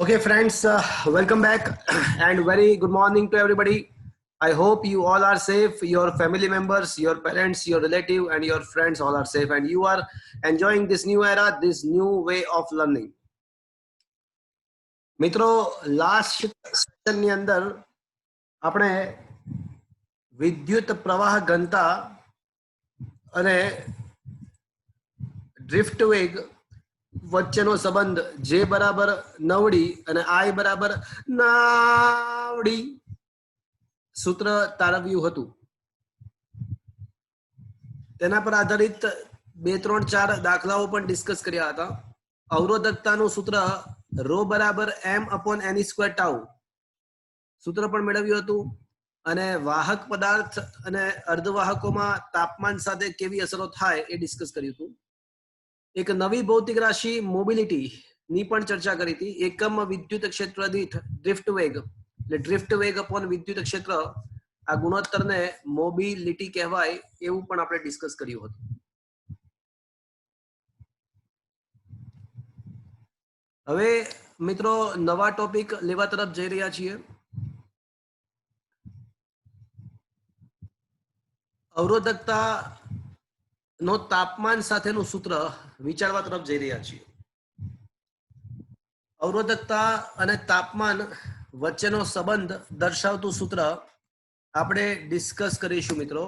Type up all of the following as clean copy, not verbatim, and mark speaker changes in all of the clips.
Speaker 1: Okay, friends, welcome back and very good morning to everybody. I hope you all are safe, your family members, your parents, your relative and your friends all are safe and you are enjoying this new era, this new way of learning. મિત્રો last સેશનની અંદર આપણે વિદ્યુત પ્રવાહ ઘનતા અને drift વેગ વચ્ચેનો સંબંધ જે બરાબર નવડી અને આઈ બરાબર નાવડી સૂત્ર તારવ્યું હતું. તેના પર આધારિત 2-3-4 દાખલાઓ પણ ડિસ્કસ કર્યા હતા. અવરોધકતાનું સૂત્ર રો બરાબર m/n² ટાઉ સૂત્ર પણ મેળવ્યું હતું અને વાહક પદાર્થ અને અર્ધવાહકોમાં તાપમાન સાથે કેવી અસરો થાય એ ડિસ્કસ કર્યું હતું. એક નવી ભૌતિક રાશિ મોબિલિટી ની પણ ચર્ચા કરી હતી. એકમ વિદ્યુત ક્ષેત્ર દીઠ ડ્રિફ્ટ વેગ એટલે ડ્રિફ્ટ વેગ અપોન વિદ્યુત ક્ષેત્ર આ ગુણોત્તરને મોબિલિટી કહેવાય એવું પણ આપણે ડિસ્કસ કર્યું હતું. હવે મિત્રો નવા ટોપિક લેવા તરફ જઈ રહ્યા છીએ. અવરોધકતા નો તાપમાન સાથેનું સૂત્ર વિચારવા તરફ જઈ રહ્યા છીએ. અવરોધકતા અને તાપમાન વચ્ચેનો સંબંધ દર્શાવતું સૂત્ર આપણે ડિસ્કસ કરીશું મિત્રો.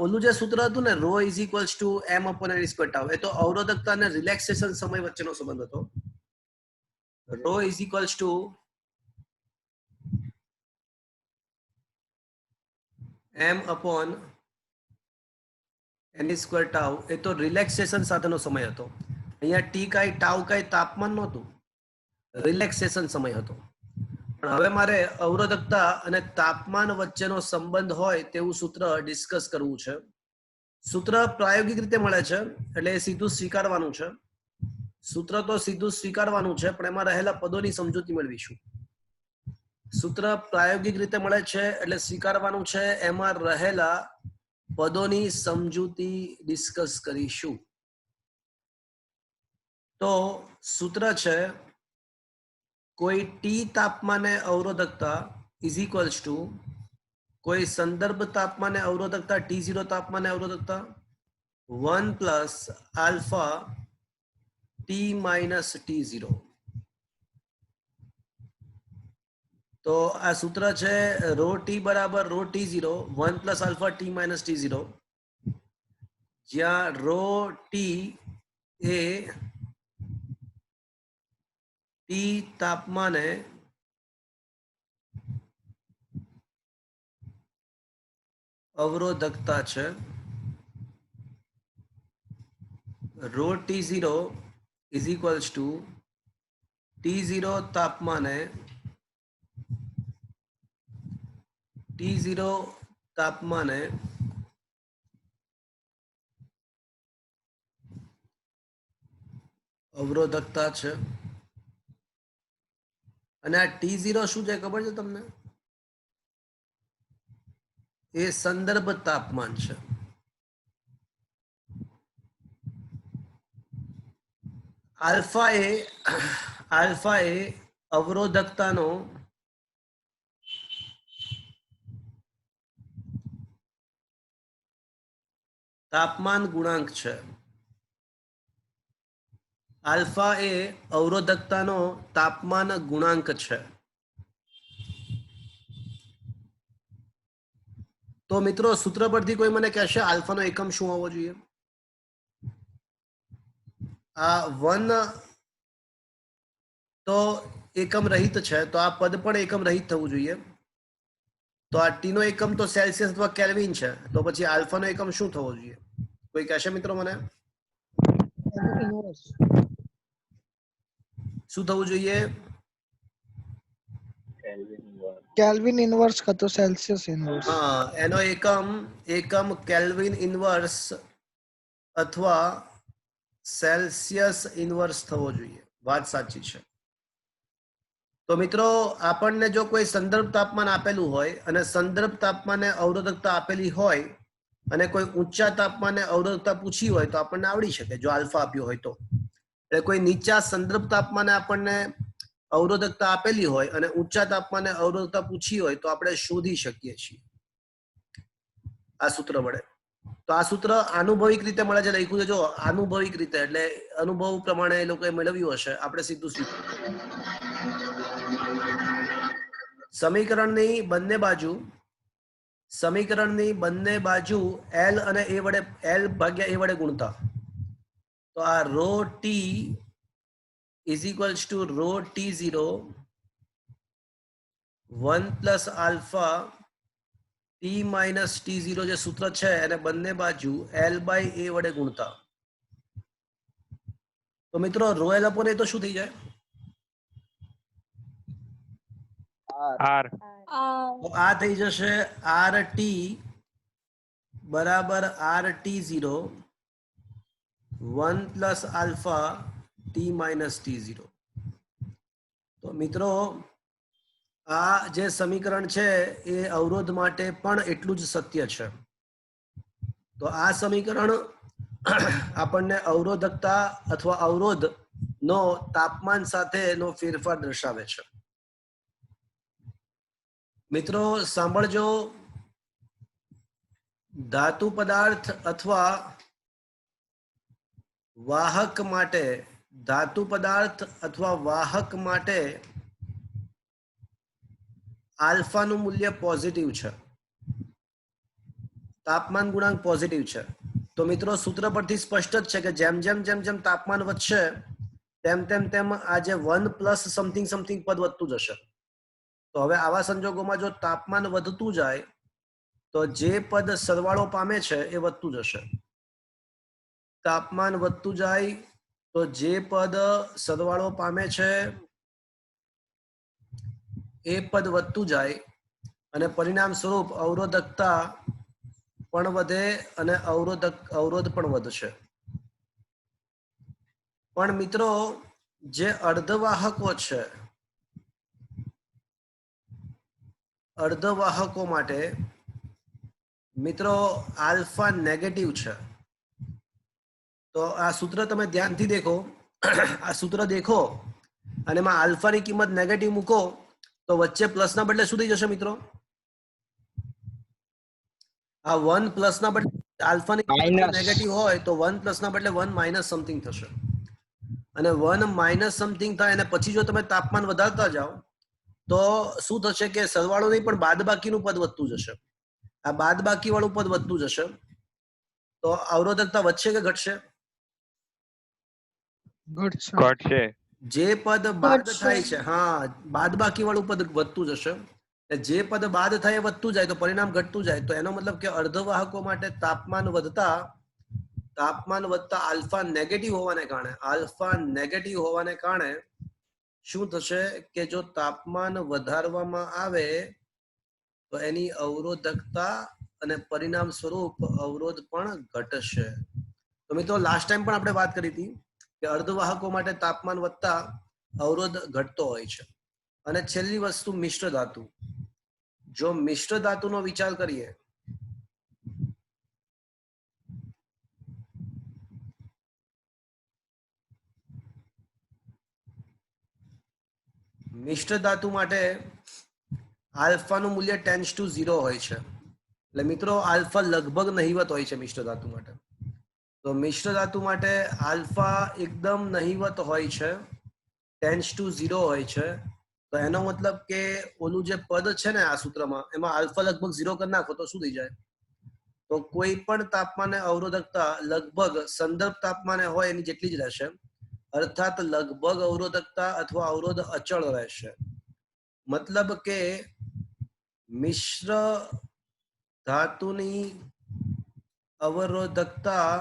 Speaker 1: ઓલું જે સૂત્ર હતું ને rho is equals to m/n² tau એ તો અવરોધકતા અને રિલેક્સેશન સમય વચ્ચેનો સંબંધ હતો. Rho is equals to m/n² tau એ તો રિલેક્સેશન સાથેનો સમય હતો. અહીંયા ટી કાઈ ટાઉ કાઈ તાપમાન નહોતું, રિલેક્સેશન સમય હતો. પણ હવે મારે અવરોધકતા અને તાપમાન વચ્ચેનો સંબંધ હોય તેવું સૂત્ર ડિસ્કસ કરવું છે. સૂત્ર પ્રાયોગિક રીતે મળે છે એટલે એ સીધું સ્વીકારવાનું છે. સૂત્ર તો સીધું સ્વીકારવાનું છે પણ એમાં રહેલા પદોની સમજૂતી મેળવીશું. સૂત્ર પ્રાયોગિક રીતે મળે છે એટલે સ્વીકારવાનું છે, એમાં રહેલા પદોની સમજૂતી ડિસ્કસ કરીશું. તો સૂત્ર છે કોઈ ટી તાપમાને અવરોધકતા ઇઝ ઇક્વલ્સ ટુ કોઈ સંદર્ભ તાપમાને અવરોધકતા T0 તાપમાને અવરોધકતા 1 + આલ્ફા T - T0. તો આ સૂત્ર છે રો ટી બરાબર rho T0 1 + alpha T - T0, જ્યાં રો ટી એ ટી તાપમાને અવરોધકતા છે. Row T0 is equals two T0 તાપમાને અવરોધકતા છે. અને આ T0 શું છે ખબર છે તમને? એ સંદર્ભ તાપમાન છે. આલ્ફા એ અવરોધકતાનો તાપમાન ગુણાંક છે. આલ્ફા એ અવરોધકતાનો તાપમાન ગુણાંક છે. તો મિત્રો સૂત્ર પરથી કોઈ મને કહેશે આલ્ફાનો એકમ શું હોવો જોઈએ? આ 1 તો એકમ રહિત છે તો આ પદ પણ એકમ રહિત થવું જોઈએ. તો આ ટી નો એકમ તો સેલ્સિયસ અથવા કેલ્વિન છે, તો પછી આલ્ફાનો એકમ શું થવો જોઈએ? કોઈ કહેશે મિત્રો મને? શું થવું જોઈએ?
Speaker 2: કેલ્વિન ઇનવર્સ કા તો સેલ્સિયસ ઇનવર્સ.
Speaker 1: હા, એનો એકમ કેલ્વિન ઇનવર્સ અથવા સેલ્સિયસ ઇનવર્સ થવો જોઈએ. વાત સાચી છે. તો મિત્રો આપણને જો કોઈ સંદર્ભ તાપમાન આપેલું હોય અને સંદર્ભ તાપમાને અવરોધકતા આપેલી હોય અને કોઈ ઊંચા તાપમાને અવરોધકતા પૂછી હોય તો આપણને આવડી શકે જો આલ્ફા આપ્યો હોય તો. એટલે કોઈ નીચા સંદર્ભ તાપમાને આપણને અવરોધકતા આપેલી હોય અને ઊંચા તાપમાને અવરોધકતા પૂછી હોય તો આપણે શોધી શકીએ છીએ આ સૂત્ર વડે. તો આ સૂત્ર આનુભવિક રીતે મળે છે, લખ્યું છે જો આનુભવિક રીતે, એટલે અનુભવ પ્રમાણે એ લોકોએ મેળવ્યું હશે. આપણે સીધું સમીકરણની બંને બાજુ એલ અને એ વડે, એલ ભાગ્યા એ વડે ગુણતા, તો આ rho T is equals to rho T0 1 plus alpha T minus T0 જે સૂત્ર છે એને બંને બાજુ L બાય A વડે ગુણતા. તો મિત્રો રો એલ અપોન એ તો શું થઈ જાય?
Speaker 3: આર.
Speaker 1: તો આ થઈ જશે RT બરાબર RT0 1 plus alpha T minus T0. તો મિત્રો આ જે સમીકરણ છે એ અવરોધ માટે પણ એટલું જ સત્ય છે. તો આ સમીકરણ આપણને અવરોધકતા અથવા અવરોધ નો તાપમાન સાથેનો ફેરફાર દર્શાવે છે. મિત્રો સાંભળજો, ધાતુ પદાર્થ અથવા વાહક માટે આલ્ફાનું મૂલ્ય પોઝિટિવ છે, તાપમાન ગુણાંક પોઝિટિવ છે. તો મિત્રો સૂત્ર પરથી સ્પષ્ટ જ છે કે જેમ જેમ તાપમાન વધશે તેમ આ જે 1 પ્લસ સમથિંગ પદ વધતું જશે. તો હવે આવા સંજોગોમાં જો તાપમાન વધતું જાય તો જે પદ સરવાળો પામે છે એ વધતું જશે. તાપમાન વધતું જાય તો જે પદ સરવાળો પામે છે એ પદ વધતું જાય અને પરિણામ સ્વરૂપ અવરોધકતા પણ વધે અને અવરોધ પણ વધશે. પણ મિત્રો જે અર્ધવાહકો છે, અર્ધવાહકો માટે મિત્રો આલ્ફા નેગેટિવ છે. તો આ સૂત્ર તમે ધ્યાનથી દેખો, આ સૂત્ર દેખો અને એમાં આલ્ફાની કિંમત નેગેટિવ મૂકો તો વચ્ચે પ્લસના બદલે શું થઈ જશે મિત્રો? આ 1 પ્લસના બદલે આલ્ફાની કિંમત નેગેટિવ હોય તો 1 પ્લસના બદલે 1 માઇનસ સમથિંગ થશે. અને 1 માઇનસ સમથિંગ થાય અને પછી જો તમે તાપમાન વધારતા જાઓ તો શું થશે કે સરવાળો નહીં પણ બાદબાકીનું પદ વધતું જશે. આ બાદબાકી વાળું પદ વધતું જશે તો અવરોધકતા વધશે કે ઘટશે?
Speaker 3: ઘટશે.
Speaker 1: જે પદ બાદ થાય છે, હા, બાદબાકી વાળું પદ વધતું જશે. જે પદ બાદ થાય એ વધતું જાય તો પરિણામ ઘટતું જાય. તો એનો મતલબ કે અર્ધવાહકો માટે તાપમાન વધતા આલ્ફા નેગેટિવ હોવાને કારણે શું થશે કે જો તાપમાન વધારવામાં આવે તો એની અવરોધકતા અને પરિણામ સ્વરૂપ અવરોધ પણ ઘટશે. તો મિત્રો લાસ્ટ ટાઈમ પણ આપણે વાત કરી હતી કે અર્ધવાહકો માટે તાપમાન વધતા અવરોધ ઘટતો હોય છે. અને છેલ્લી વસ્તુ મિશ્ર ધાતુ. જો મિશ્ર ધાતુનો વિચાર કરીએ, મિશ્ર ધાતુ માટે આલ્ફાનું મૂલ્ય ટેન્ડ્સ ટુ 0 હોય છે. એટલે મિત્રો આલ્ફા લગભગ નહિવત હોય છે મિશ્ર ધાતુ માટે. તો મિશ્ર ધાતુ માટે આલ્ફા એકદમ નહિવત હોય છે, ટેન્ડ્સ ટુ 0 હોય છે. તો એનો મતલબ કે ઓલું જે પદ છે ને આ સૂત્રમાં, એમાં આલ્ફા લગભગ 0 કરી નાખો તો શું થઈ જાય? તો કોઈ પણ તાપમાને અવરોધકતા લગભગ સંદર્ભ તાપમાને હોય એની જેટલી જ રહેશે, અર્થાત લગભગ અવરોધકતા અથવા અવરોધ અચળ રહેશે. મતલબ કે મિશ્ર ધાતુની અવરોધકતા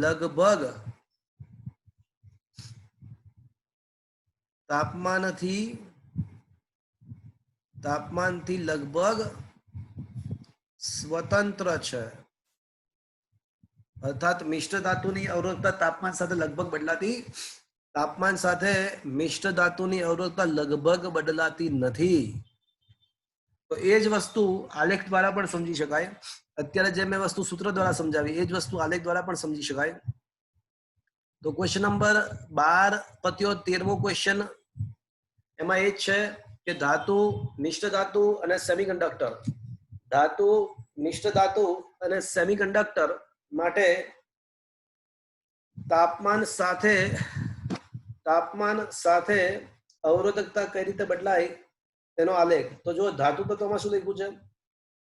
Speaker 1: લગભગ તાપમાનથી લગભગ સ્વતંત્ર છે. અર્થાત મિશ્ર ધાતુની અવરોધકતા તાપમાન સાથે લગભગ બદલાતી નથી. તો એ જ વસ્તુ આલેખ દ્વારા પણ સમજી શકાય. અત્યારે જે મેં વસ્તુ સૂત્ર દ્વારા સમજાવી એ જ વસ્તુ આલેખ દ્વારા પણ સમજી શકાય તો ક્વેશ્ચન નંબર 12 પત્યો 13મો ક્વેશ્ચન એમાં એ છે કે ધાતુ, મિશ્ર ધાતુ અને સેમિકન્ડક્ટર, ધાતુ, મિશ્ર ધાતુ અને સેમિકન્ડક્ટર માટે તાપમાન સાથે અવરોધકતા કઈ રીતે બદલાય તેનો આલેખ. તો જો ધાતુ તત્વમાં શું લખ્યું છે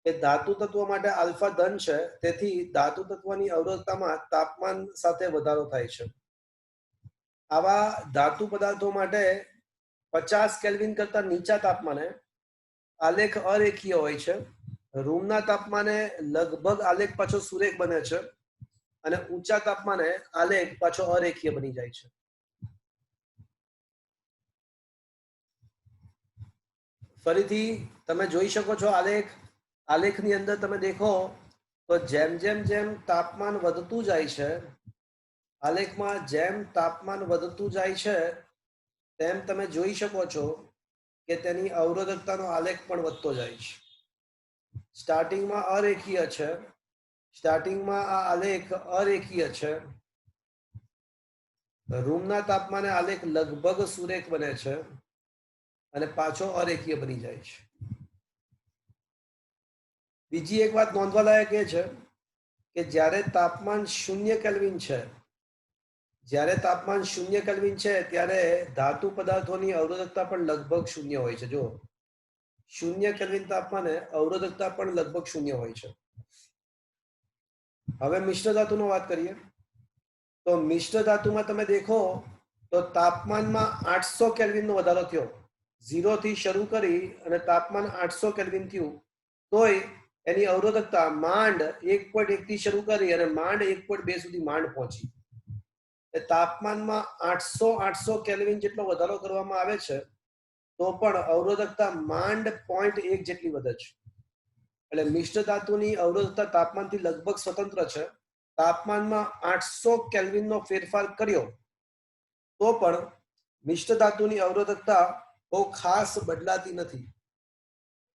Speaker 1: કે ધાતુ તત્વ માટે આલ્ફા ધન છે, તેથી ધાતુ તત્વની અવરોધકતામાં તાપમાન સાથે વધારો થાય છે. આવા ધાતુ પદાર્થો માટે 50 કેલ્વિન કરતા નીચા તાપમાને આલેખ અરેખીય હોય છે. રૂમના તાપમાને લગભગ આલેખ પાછો સુરેખ બને છે અને ઊંચા તાપમાને આલેખ પાછો અરેખીય બની જાય છે. ફરીથી તમે જોઈ શકો છો આલેખની અંદર તમે દેખો તો જેમ જેમ જેમ તાપમાન વધતું જાય છે, આલેખમાં જેમ તાપમાન વધતું જાય છે તેમ તમે જોઈ શકો છો કે તેની અવરોધકતાનો આલેખ પણ વધતો જાય છે. સ્ટાર્ટિંગમાં અરેખીય છે, સ્ટાર્ટિંગમાં આ આલેખ અરેખીય છે. રૂમના તાપમાને આલેખ લગભગ સુરેખ બને છે અને પાછો અરેખીય બની જાય છે. બીજી એક વાત નોંધવા લાયક એ છે કે જ્યારે તાપમાન 0 કેલ્વિન છે, જ્યારે તાપમાન 0 કેલ્વિન છે ત્યારે ધાતુ પદાર્થોની અવરોધકતા પણ લગભગ 0 હોય છે. જો 0 કેલ્વિન તાપમાને અવરોધકતા પણ લગભગ 0 હોય છે. હવે મિશ્ર ધાતુનો વાત કરીએ તો મિશ્ર ધાતુમાં તમે દેખો તો તાપમાનમાં 800 કેલ્વિનનો વધારો થયો. 0 થી શરૂ કરી અને તાપમાન 800 કેલ્વિન થયું તોય એની અવરોધકતા માંડ 1.1 થી શરૂ કરી અને માંડ 1.2 સુધી માંડ પહોંચી. તાપમાનમાં 800 કેલ્વિન જેટલો વધારો કરવામાં આવે છે તો પણ અવરોધકતા માંડ 0.1 જેટલી વધે છે. એટલે મિશ્ર ધાતુની અવરોધકતા તાપમાનથી લગભગ સ્વતંત્ર છે. તાપમાનમાં 800 કેલ્વિનનો ફેરફાર કર્યો તો પણ મિશ્ર ધાતુની અવરોધકતા બહુ ખાસ બદલાતી નથી.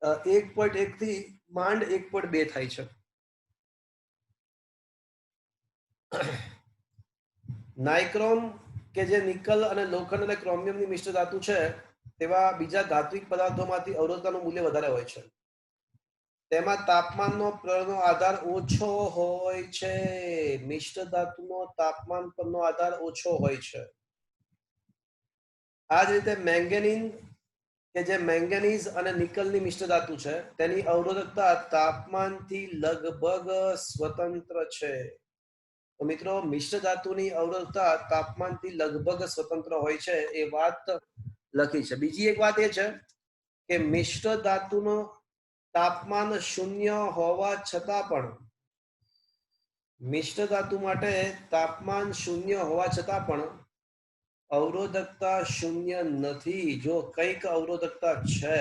Speaker 1: 1.1 થી માંડ 1.2 થાય છે. નાઇક્રોમ કે જે નિકલ અને લોખંડ અને ક્રોમિયમની મિશ્ર ધાતુ છે તેવા બીજા ધાત્વિક પદાર્થોમાંથી અવરોધકતાનું મૂલ્ય વધારે હોય છે. તેમાં તાપમાનનો પરનો આધાર ઓછો હોય છે. મિશ્ર ધાતુનો તાપમાન પરનો આધાર ઓછો હોય છે. આ જ રીતે મેંગેનીઝ કે જે મેંગેનીઝ અને નિકલની મિશ્ર ધાતુ છે તેની અવરોધકતા તાપમાનથી લગભગ સ્વતંત્ર છે. તો મિત્રો મિશ્ર ધાતુની અવરોધકતા તાપમાનથી લગભગ સ્વતંત્ર હોય છે એ વાત લખી છે. બીજી એક વાત એ છે કે મિશ્ર ધાતુનો તાપમાન 0 હોવા છતાં પણ, મિશ્ર ધાતુ માટે તાપમાન 0 હોવા છતાં પણ અવરોધકતા 0 નથી. જો કંઈક અવરોધકતા છે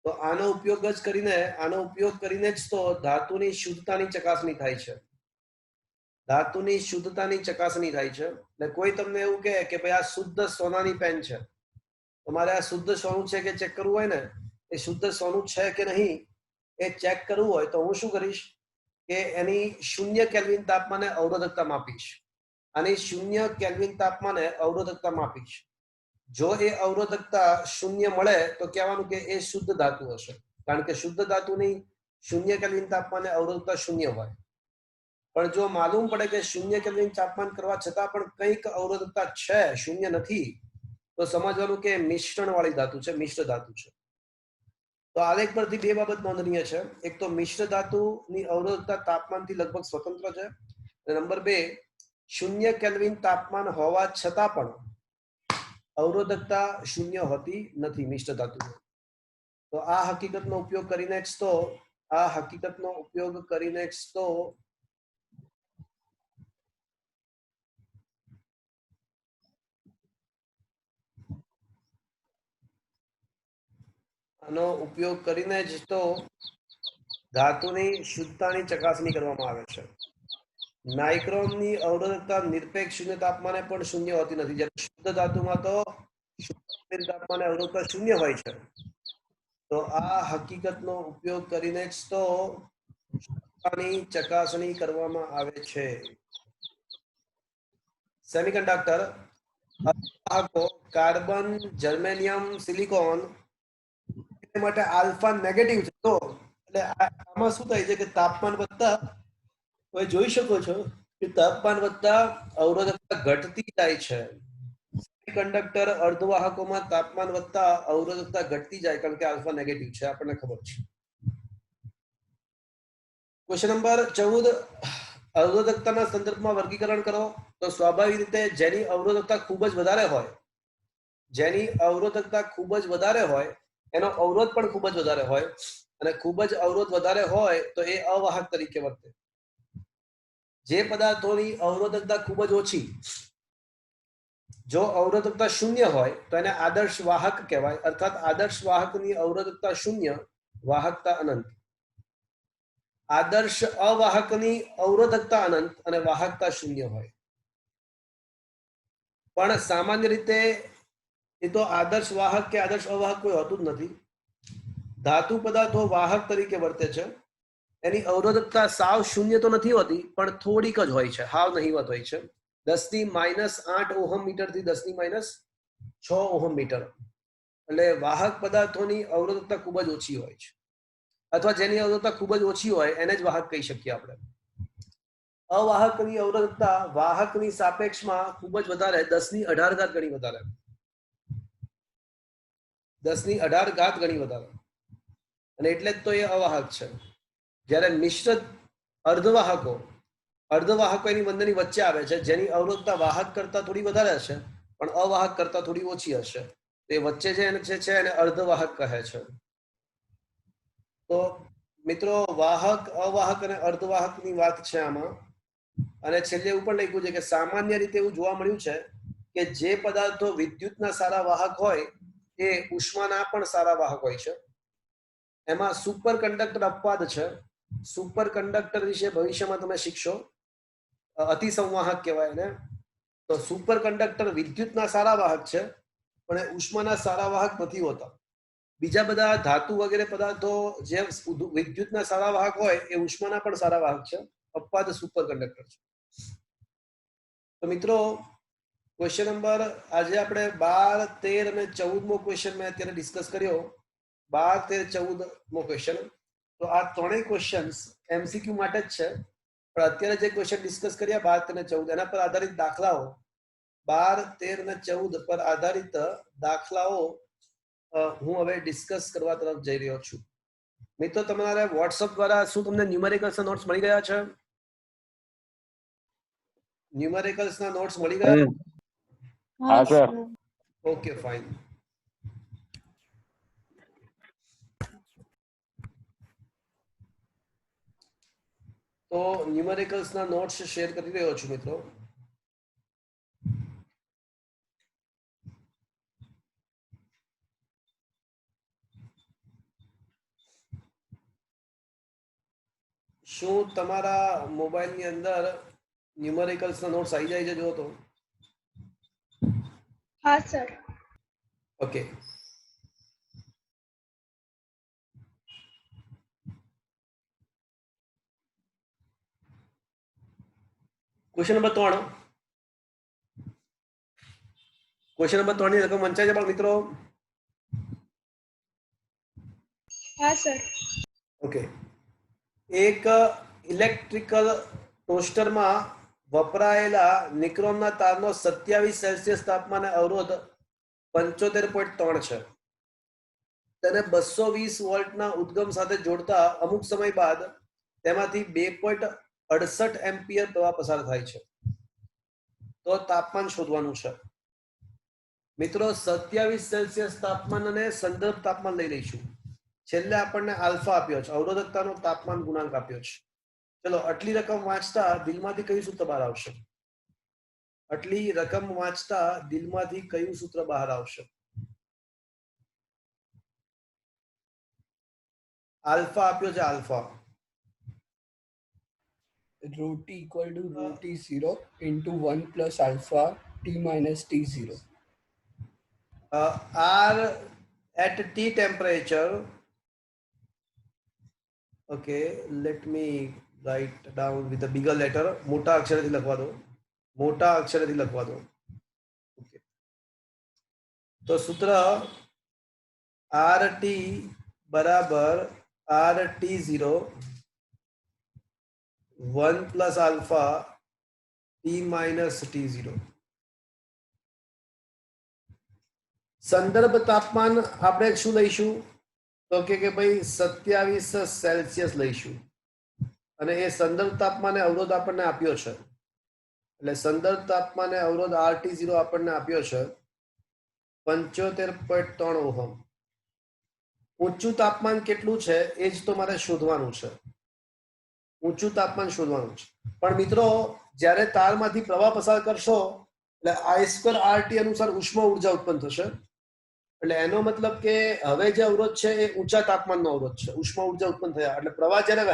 Speaker 1: તો આનો ઉપયોગ કરીને જ તો ધાતુની શુદ્ધતાની ચકાસણી થાય છે. ધાતુની શુદ્ધતાની ચકાસણી થાય છે. એટલે કોઈ તમને એવું કહે કે ભાઈ આ શુદ્ધ સોનાની પેન છે, તમારે આ શુદ્ધ સોનું છે કે ચેક કરવું હોય ને, એ શુદ્ધ સોનું છે કે નહીં એ ચેક કરવું હોય તો હું શું કરીશ કે એની 0 કેલ્વિન તાપમાને અવરોધકતા માપીશ. આની 0 કેલ્વિન તાપમાને અવરોધકતા માપીશ. જો એ અવરોધકતા 0 મળે તો કહેવાનું કે એ શુદ્ધ ધાતુ હશે, કારણ કે શુદ્ધ ધાતુની 0 કેલ્વિન તાપમાને અવરોધકતા 0 હોય. પણ જો માલુમ પડે કે 0 કેલ્વિન તાપમાન કરવા છતાં પણ કંઈક અવરોધકતા છે, 0 નથી, તો સમજવાનું કે મિશ્રણ વાળી ધાતુ છે, મિશ્ર ધાતુ છે. તો આલેખ પરથી બે બાબત નોંધનીય છે. એક તો મિશ્ર ધાતુની અવરોધકતા તાપમાનથી લગભગ સ્વતંત્ર છે અને નંબર 2 0 કેલ્વિન તાપમાન હોવા છતાં પણ અવરોધકતા 0 હોતી નથી મિશ્ર ધાતુમાં. તો આ હકીકતનો ઉપયોગ કરીને જ તો આનો ઉપયોગ કરીને જ તો ધાતુની શુદ્ધતાની ચકાસણી કરવામાં આવે છે. નાઇક્રોમની અવરોધકતા નિરપેક્ષ શૂન્ય તાપમાને પણ 0 હોતી નથી, જ્યારે શુદ્ધ ધાતુમાં તો તાપમાને અવરોધકતા 0 હોય છે. તો આ હકીકતનો ઉપયોગ કરીને જ તો શુદ્ધતાની ચકાસણી કરવામાં આવે છે. સેમિકન્ડક્ટર વાહકો કાર્બન, જર્મેનિયમ, સિલિકોન એ માટે આલ્ફા નેગેટિવ છે. તો એટલે આમાં શું થાય છે કે તાપમાન વધતા તમે જોઈ શકો છો કે તાપમાન વધતા અવરોધકતા ઘટતી જાય છે. સેમિકન્ડક્ટર અર્ધવાહકોમાં તાપમાન વધતા અવરોધકતા ઘટતી જાય કારણ કે આલ્ફા નેગેટિવ છે, આપણને ખબર છે. ક્વેશ્ચન નંબર 14, અવરોધકતાના સંદર્ભમાં વર્ગીકરણ કરો. તો સ્વાભાવિક રીતે જેની અવરોધકતા ખૂબ જ વધારે હોય, જેની અવરોધકતા ખૂબ જ વધારે હોય એનો અવરોધ પણ ખૂબ જ વધારે હોય, અને ખૂબ જ અવરોધ વધારે હોય તો એ અવાહક તરીકે વર્તે. જે પદાર્થોની અવરોધકતા ખૂબ જ ઓછી, જો અવરોધકતા શૂન્ય હોય તો એને આદર્શ વાહક કહેવાય, અર્થાત આદર્શ વાહકની અવરોધકતા શૂન્ય, વાહકતા અનંત. આદર્શ અવાહકની અવરોધકતા અનંત અને વાહકતા શૂન્ય હોય. પણ સામાન્ય રીતે એ તો આદર્શ વાહક કે આદર્શ અવાહક કોઈ હોતું જ નથી. ધાતુ પદાર્થો વાહક તરીકે વર્તે છે. એની અવરોધકતા સાવ શૂન્ય તો નથી હોતી, પણ થોડીક જ હોય છે, હાવ નહીવત હોય છે. 10⁻8 ઓહમ મીટર થી 10⁻6 ઓહમ મીટર. એટલે વાહક પદાર્થોની અવરોધકતા ખૂબ જ ઓછી હોય છે, અથવા જેની અવરોધકતા ખૂબ જ ઓછી હોય એને જ વાહક કહી શકીએ આપણે. અવાહકની અવરોધકતા વાહકની સાપેક્ષમાં ખૂબ જ વધારે, 10⁻18 ગણી વધારે, 10⁻18 ગણી વધારે, અને એટલે જ તો એ અવાહક છે. જ્યારે મિશ્ર અર્ધવાહકો એની બંનેની વચ્ચે આવે છે, જેની અવરોધકતા વાહક કરતા થોડી વધારે હશે પણ અવાહક કરતા થોડી ઓછી હશે, તે વચ્ચે જે છે એને અર્ધવાહક કહે છે. તો મિત્રો વાહક, અવાહક અને અર્ધવાહકની વાત છે આમાં. અને છેલ્લે એવું પણ લખ્યું છે કે સામાન્ય રીતે એવું જોવા મળ્યું છે કે જે પદાર્થો વિદ્યુતના સારા વાહક હોય એ ઉષ્માના પણ સારા વાહક હોય છે. એમાં સુપર કંડક્ટર અપવાદ છે. સુપર કંડક્ટર વિશે ભવિષ્યમાં તમે શીખશો. અતિ સંવાહક કહેવાય એને. તો સુપર કંડક્ટર વિદ્યુતના સારા વાહક છે પણ એ ઉષ્માના સારા વાહક નથી હોતા. બીજા બધા ધાતુ વગેરે પદાર્થો જે વિદ્યુતના સારા વાહક હોય એ ઉષ્માના પણ સારા વાહક છે. અપવાદ સુપર કંડક્ટર છે. તો મિત્રો ક્વેશ્ચન નંબર આજે આપણે 12, 13 અને 14મો ક્વેશ્ચન મેં અત્યારે ડિસ્કસ કર્યો. 12, 13, 14મો ક્વેશ્ચન. તો આ ત્રણેય ક્વેશ્ચન્સ એમસીક્યુ માટે જ છે, પણ અત્યારે જે ક્વેશ્ચન ડિસ્કસ કર્યા 12, 13, 14 એના પર આધારિત દાખલાઓ, 12, 13 અને 14 પર આધારિત દાખલાઓ હું હવે ડિસ્કસ કરવા તરફ જઈ રહ્યો છું. મિત્રો તમારા વોટ્સઅપ દ્વારા શું તમને ન્યુમેરિકલ્સ ના નોટ્સ મળી ગયા છે? ન્યુમેરિકલ્સ ના નોટ્સ મળી ગયા?
Speaker 3: હા સર.
Speaker 1: Okay fine. તો ન્યુમેરિકલ્સ ના નોટ્સ શેર કરી રહ્યો છું મિત્રો. શું તમારા મોબાઈલની અંદર ન્યુમેરિકલ્સ ના નોટ્સ આવી જાય છે? જો તો
Speaker 4: હા sir.
Speaker 1: Okay. Question number 3. Question number 3 ની રકમ વંચાય છે પણ મિત્રો?
Speaker 4: હા સર.
Speaker 1: ઓકે. એક ઇલેક્ટ્રિકલ ટોસ્ટરમાં વપરાયેલા નિક્રોનના તારનો 27 સેલ્સિયસ તાપમાને અવરોધ 75.3 છે. તેને 220 વોલ્ટના ઉદ્ગમ સાથે જોડતા અમુક સમય બાદ તેમાંથી 2.68 એમ્પિયર પ્રવાહ પસાર થાય છે. તો તાપમાન શોધવાનું છે. મિત્રો 27 સેલ્સિયસ તાપમાન અને સંદર્ભ તાપમાન લઈ લઈશું. છેલ્લે આપણને આલ્ફા આપ્યો છે, અવરોધકતાનો તાપમાન ગુણાંક આપ્યો છે. ચલો આટલી રકમ વાંચતા દિલમાંથી કયું સૂત્ર બહાર આવશે? આટલી રકમ વાંચતા દિલમાંથી કયું સૂત્ર બહાર આવશે? આલ્ફા આપ્યો છે, alpha.
Speaker 5: Rho t equal to rho t0 into 1 plus alpha t minus t0.
Speaker 1: R at T temperature. Okay, let me write down with a bigger letter. મોટા અક્ષરથી લખવા દો. મોટા અક્ષરેથી લખવા દો. ઓકે, તો સૂત્ર RT બરાબર RT0 1 plus alpha T minus T0. સંદર્ભ તાપમાન આપણે શું લઈશું? તો કે ભાઈ 27 સેલ્સિયસ લઈશું અને એ સંદર્ભ તાપમાને અવરોધ આપણને આપ્યો છે, એટલે સંદર્ભ તાપમાને અવરોધ RT0 આપણને આપ્યો છે 75.3 ઓહમ. ઊંચું તાપમાન કેટલું છે એ જ તો મારે શોધવાનું છે. ઊંચું તાપમાન શોધવાનું છે. પણ મિત્રો જ્યારે તારમાંથી પ્રવાહ પસાર કરશો એટલે I² RT અનુસાર ઉષ્મા ઉર્જા ઉત્પન્ન થશે. એટલે એનો મતલબ કે હવે જે અવરોધ છે એ ઊંચા તાપમાનનો અવરોધ છે. ઉષ્મા ઉર્જા ઉત્પન્ન થયા એટલે પ્રવાહ જ્યારે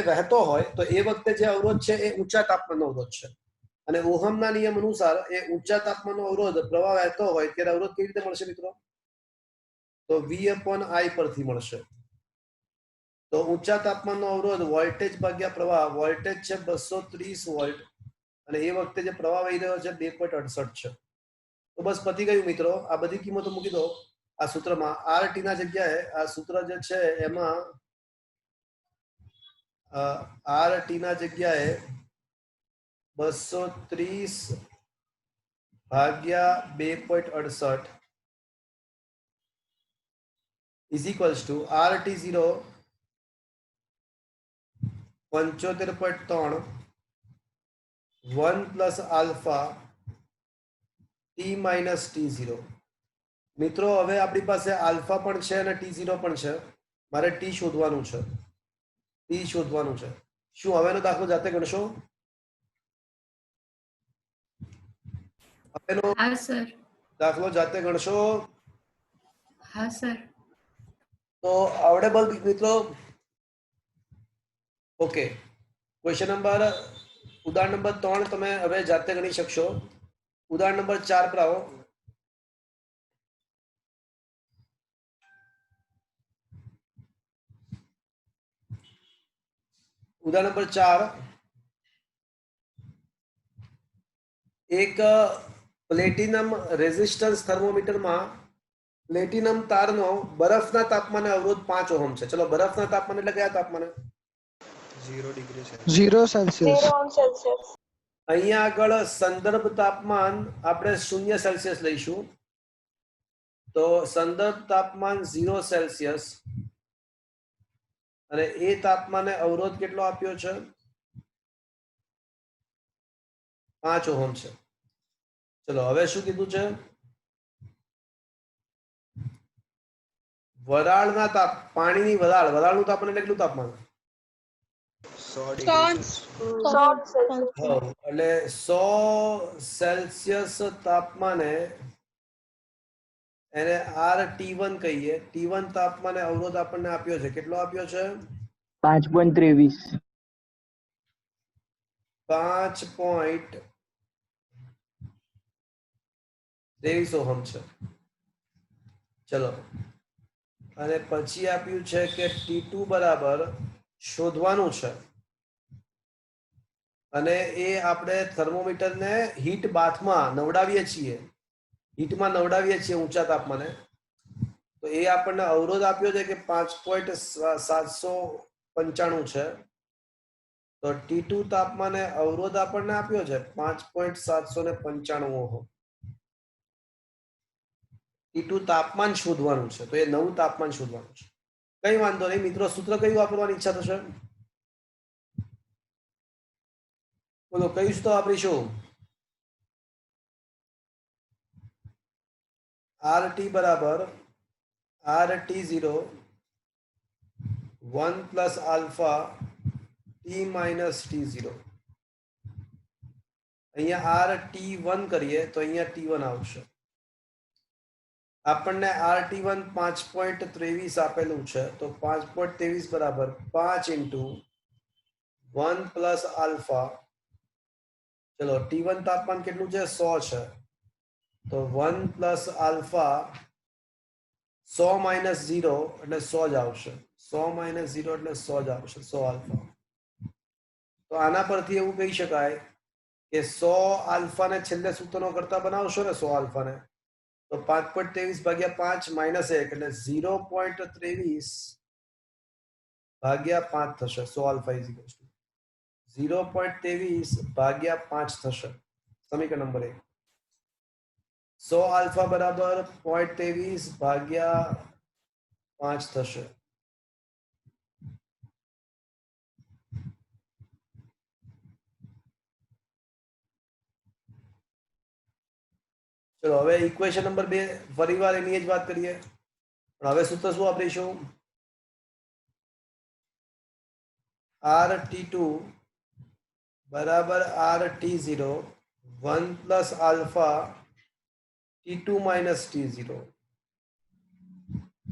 Speaker 1: વહેતો હોય તો એ વખતે જે અવરોધ છે એ ઊંચા તાપમાનનો અવરોધ છે. અને ઓહમના નિયમ અનુસાર એ ઊંચા તાપમાનનો અવરોધ પ્રવાહ વહેતો હોય ત્યારે અવરોધ કેવી રીતે મળશે મિત્રો? તો V/I પરથી મળશે. તો ઊંચા તાપમાનનો અવરોધ વોલ્ટેજ ભાગ્યા પ્રવાહ. વોલ્ટેજ છે 230 વોલ્ટ અને એ વખતે જે પ્રવાહ વહી રહ્યો છે 2.68 છે. તો બસ પતી ગયું મિત્રો. આ બધી કિંમતો મૂકી દો આ સૂત્રમાં. RT ના જગ્યાએ આ સૂત્ર જે છે એમાં RT ના જગ્યાએ 230 ભાગ્યા 2.68 is equals to RT0 75.3 1 plus alpha T minus T0. મિત્રો હવે આપણી પાસે આલ્ફા પણ છે અને T0 પણ છે. મારે T શોધવાનું છે. શું હવેનો દાખલો જાતે ગણશો? હવેનો
Speaker 6: હા સર.
Speaker 1: દાખલો જાતે ગણશો?
Speaker 6: હા સર.
Speaker 1: તો આવડેબલ મિત્રો? ઓકે, ક્વેશ્ચન નંબર ઉદાહરણ નંબર 3 તમે હવે જાતે ગણી શકશો. ઉદાહરણ નંબર 4 પર આવો. ઉદાહરણ નંબર 4, એક પ્લેટિનમ રેઝિસ્ટન્સ થર્મોમીટરમાં પ્લેટિનમ તારનો બરફના તાપમાને અવરોધ 5 ઓહમ છે. ચલો, બરફના તાપમાન એટલે કયા તાપમાને?
Speaker 2: 0 સેલ્સિયસ.
Speaker 4: 0 Celsius.
Speaker 1: અહીંયા આગળ સંદર્ભ તાપમાન આપણે 0 સેલ્સિયસ લઈશું. તો સંદર્ભ તાપમાન 0 સેલ્સિયસ અને એ તાપમાને અવરોધ કેટલો આપ્યો છે? 5 ઓહમ છે. ચલો, હવે શું કીધું છે? વરાળના પાણીની વરાળનું તાપમાન એટલે કેટલું તાપમાન?
Speaker 4: 100 Celsius.
Speaker 1: એટલે 100 સેલ્સિયસ તાપમાને એને RT1 કહીએ. T1 તાપમાને અવરોધ આપણને આપ્યો છે. કેટલો આપ્યો છે?
Speaker 3: 5.23.
Speaker 1: 5.23 ઓહમ છે. ચલો, અને પછી આપ્યું છે કે T2 બરાબર શોધવાનું છે અને એ આપણે થર્મોમીટરને હીટ બાથમાં નવડાવીએ છીએ, ઊંચા તાપમાને. તો એ આપણને અવરોધ આપ્યો છે કે 5.795 છે. તો T2 તાપમાને અવરોધ આપણને આપ્યો છે 5.795 ઓહમ. T2 તાપમાન શોધવાનું છે, તો એ નવું તાપમાન શોધવાનું છે. કઈ વાંધો નહીં મિત્રો. સૂત્ર કયું વાપરવાની ઈચ્છા થશે? બોલો, કયું સૂત્ર વાપરીશું? RT બરાબર RT0 1 plus alpha T minus T0. અહીંયા RT1 કરીએ તો અહીંયા T1 આવશે. આપણને RT1 5.23 આપેલું છે, તો 5.23 બરાબર 5 into 1 plus alpha. ચલો, T1 તાપમાન કેટલું છે? 100 છે. તો 1 plus alpha 100 minus 0 એટલે 100 જ આવશે. 100 minus 0 એટલે 100 જ આવશે. 100 alpha. તો આના પરથી એવું કહી શકાય કે 100 આલ્ફા ને છેલ્લે સૂત્રનો કરતા બનાવશો ને 100 આલ્ફા ને તો 5.23 ભાગ્યા 5 માઇનસ 1 એટલે 0.23 ભાગ્યા 5 થશે. 100 આલ્ફા ઇઝ ઇક્વલ્સ ટુ 0.23 ભાગ્યા 5 થશે. સમીકરણ નંબર 1. 100 આલ્ફા બરાબર 0.23 ભાગ્યા 5 થશે. ચલો હવે ઇક્વેશન નંબર 2 ફરીવાર એની જ વાત કરીએ. પણ હવે સૂત્ર શું વાપરીશું? RT2 બરાબર RT0 1 plus alpha T2 minus T0.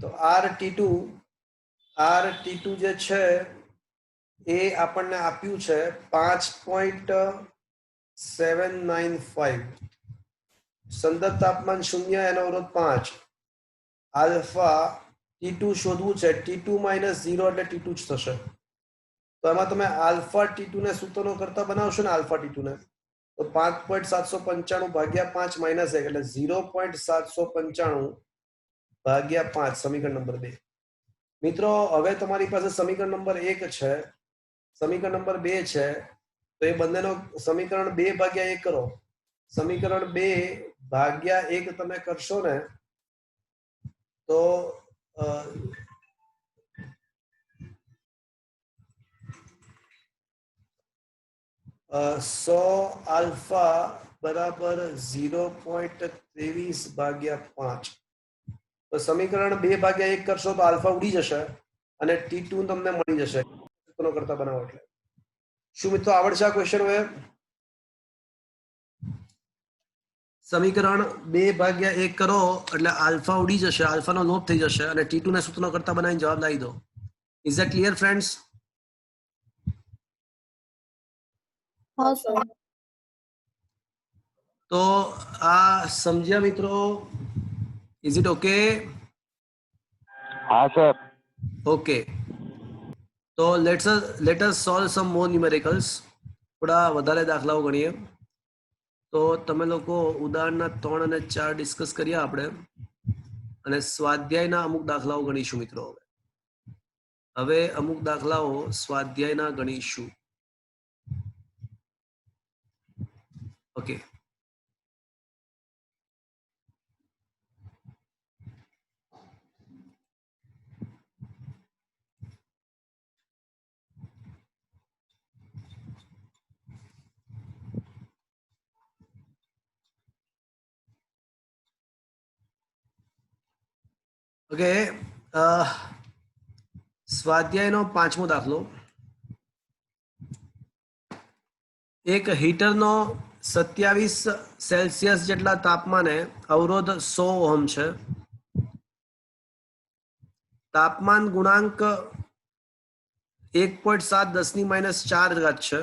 Speaker 1: તો RT2 જે છે એ આપણને આપ્યું છે 5.795. સંદર્ભ તાપમાન 0 એનો અવરોધ 5. આલ્ફા T2 શોધવું છે. T2 માઇનસ 0 એટલે T2 જ થશે. તો એમાં તમે આલ્ફા T2 ને સૂત્રનો કરતા બનાવશો ને આલ્ફા T2 ને તો 5.795 ભાગ્યા 5 માઇનસ 1 એટલે 0.795 ભાગ્યા 5. સમીકરણ નંબર 2. મિત્રો હવે તમારી પાસે સમીકરણ નંબર 1 છે, સમીકરણ નંબર 2 છે, તો એ બંનેનો સમીકરણ 2 ભાગ્યા 1 કરો. સમીકરણ 2 ભાગ્યા 1 તમે કરશો ને તો 100 આલ્ફા બરાબર 0.23 ભાગ્યા 5. તો સમીકરણ 2 ભાગ્યા 1 કરશો તો આલ્ફા ઉડી જશે અને T2 તમને મળી જશે સૂત્રનો કરતા બનાવો એટલે. શું મિત્રો આવડશે આ ક્વેશ્ચન? હવે સમીકરણ 2 ભાગ્યા 1 કરો એટલે આલ્ફા ઉડી જશે, આલ્ફાનો લોપ થઈ જશે અને T2 ને સૂત્રનો કરતા બનાવીને જવાબ લાવી દો. Is that clear friends?
Speaker 4: हाँ सर.
Speaker 1: તો આ સમજ્યા મિત્રો? Is it okay?
Speaker 3: હા સર.
Speaker 1: ઓકે, તો લેટ અસ સોલ્વ સમ મોર ન્યુમેરિકલ્સ. થોડા વધારે દાખલાઓ ગણીએ. તો તમે લોકો ઉદાહરણના 3 અને 4 ડિસ્કસ કર્યા આપણે અને સ્વાધ્યાયના અમુક દાખલાઓ ગણીશું મિત્રો. હવે અમુક દાખલાઓ સ્વાધ્યાયના ગણીશું. Okay, okay. સ્વાધ્યાયનો 5મો દાખલો. એક હીટરનો 27 સેલ્સિયસ જેટલા તાપમાને અવરોધ 100 ઓહમ છે. તાપમાન ગુણાંક 1.7 10⁻⁴ છે.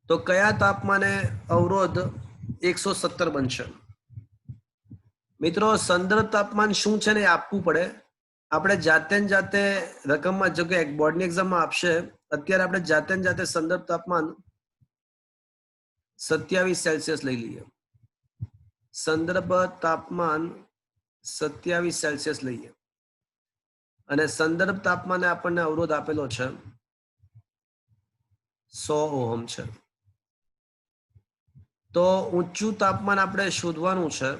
Speaker 1: તો કયા તાપમાને અવરોધ 170 બનશે? મિત્રો સંદર્ભ તાપમાન શું છે ને એ આપવું પડે. આપણે જાતે ને જાતે રકમમાં જો કે બોર્ડની એક્ઝામમાં આપશે, અત્યારે આપણે જાતે ને જાતે સંદર્ભ તાપમાન 27 સેલ્સિયસ લઈ લઈએ. સંદર્ભ તાપમાન 27 સેલ્સિયસ લઈએ અને સંદર્ભ તાપમાને આપણને અવરોધ આપેલો છે 100 ઓહમ છે. તો ઊંચું તાપમાન આપણે શોધવાનું છે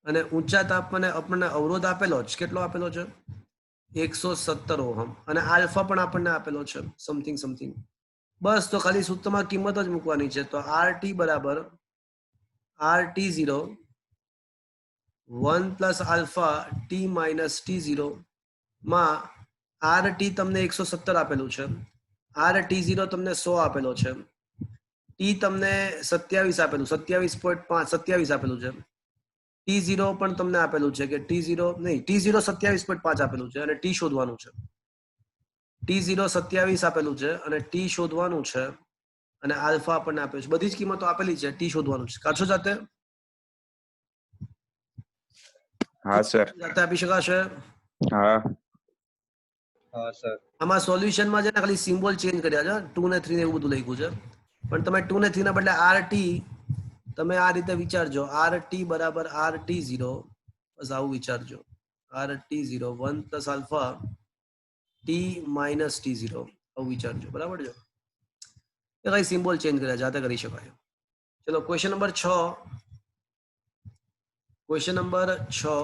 Speaker 1: અને ઊંચા તાપમાને આપણને અવરોધ આપેલો છે. કેટલો આપેલો છે? 170 ઓહમ. અને આલ્ફા પણ આપણને આપેલો છે સમથિંગ. બસ તો ખાલી સૂત્રમાં કિંમત જ મૂકવાની છે. તો RT બરાબર RT0 1 plus alpha T minus T0 માં RT તમને 170 આપેલું છે, RT0 તમને 100 આપેલો છે, T તમને 27 આપેલું 27.5 આપેલું છે, T0 પણ તમને આપેલું છે કે T0 27.5 આપેલું છે અને T શોધવાનું છે. T0 27 આપેલું છે અને T શોધવાનું છે અને આલ્ફા આપણને આપ્યું છે. બધી જ કિંમતો આપેલી છે, T શોધવાનું છે. કાઢશો જાતે?
Speaker 7: હા સર.
Speaker 1: જાતે આપી શકાશે?
Speaker 7: હા સર.
Speaker 1: આમાં સોલ્યુશનમાં છે ને ખાલી સિમ્બોલ ચેન્જ કર્યા છે, 2 ને 3 ને એવું બધું લખ્યું છે. પણ તમે 2 ને 3 ના બદલે RT તમે આ રીતે વિચારજો, RT બરાબર RT0, બસ આવું વિચારજો, RT0 1 plus alpha T minus T0, આવું વિચારજો, બરાબર છે? એ કઈ સિમ્બોલ ચેન્જ કર્યા જાતે કરી શકાય. ચલો question number 6. Question number 6.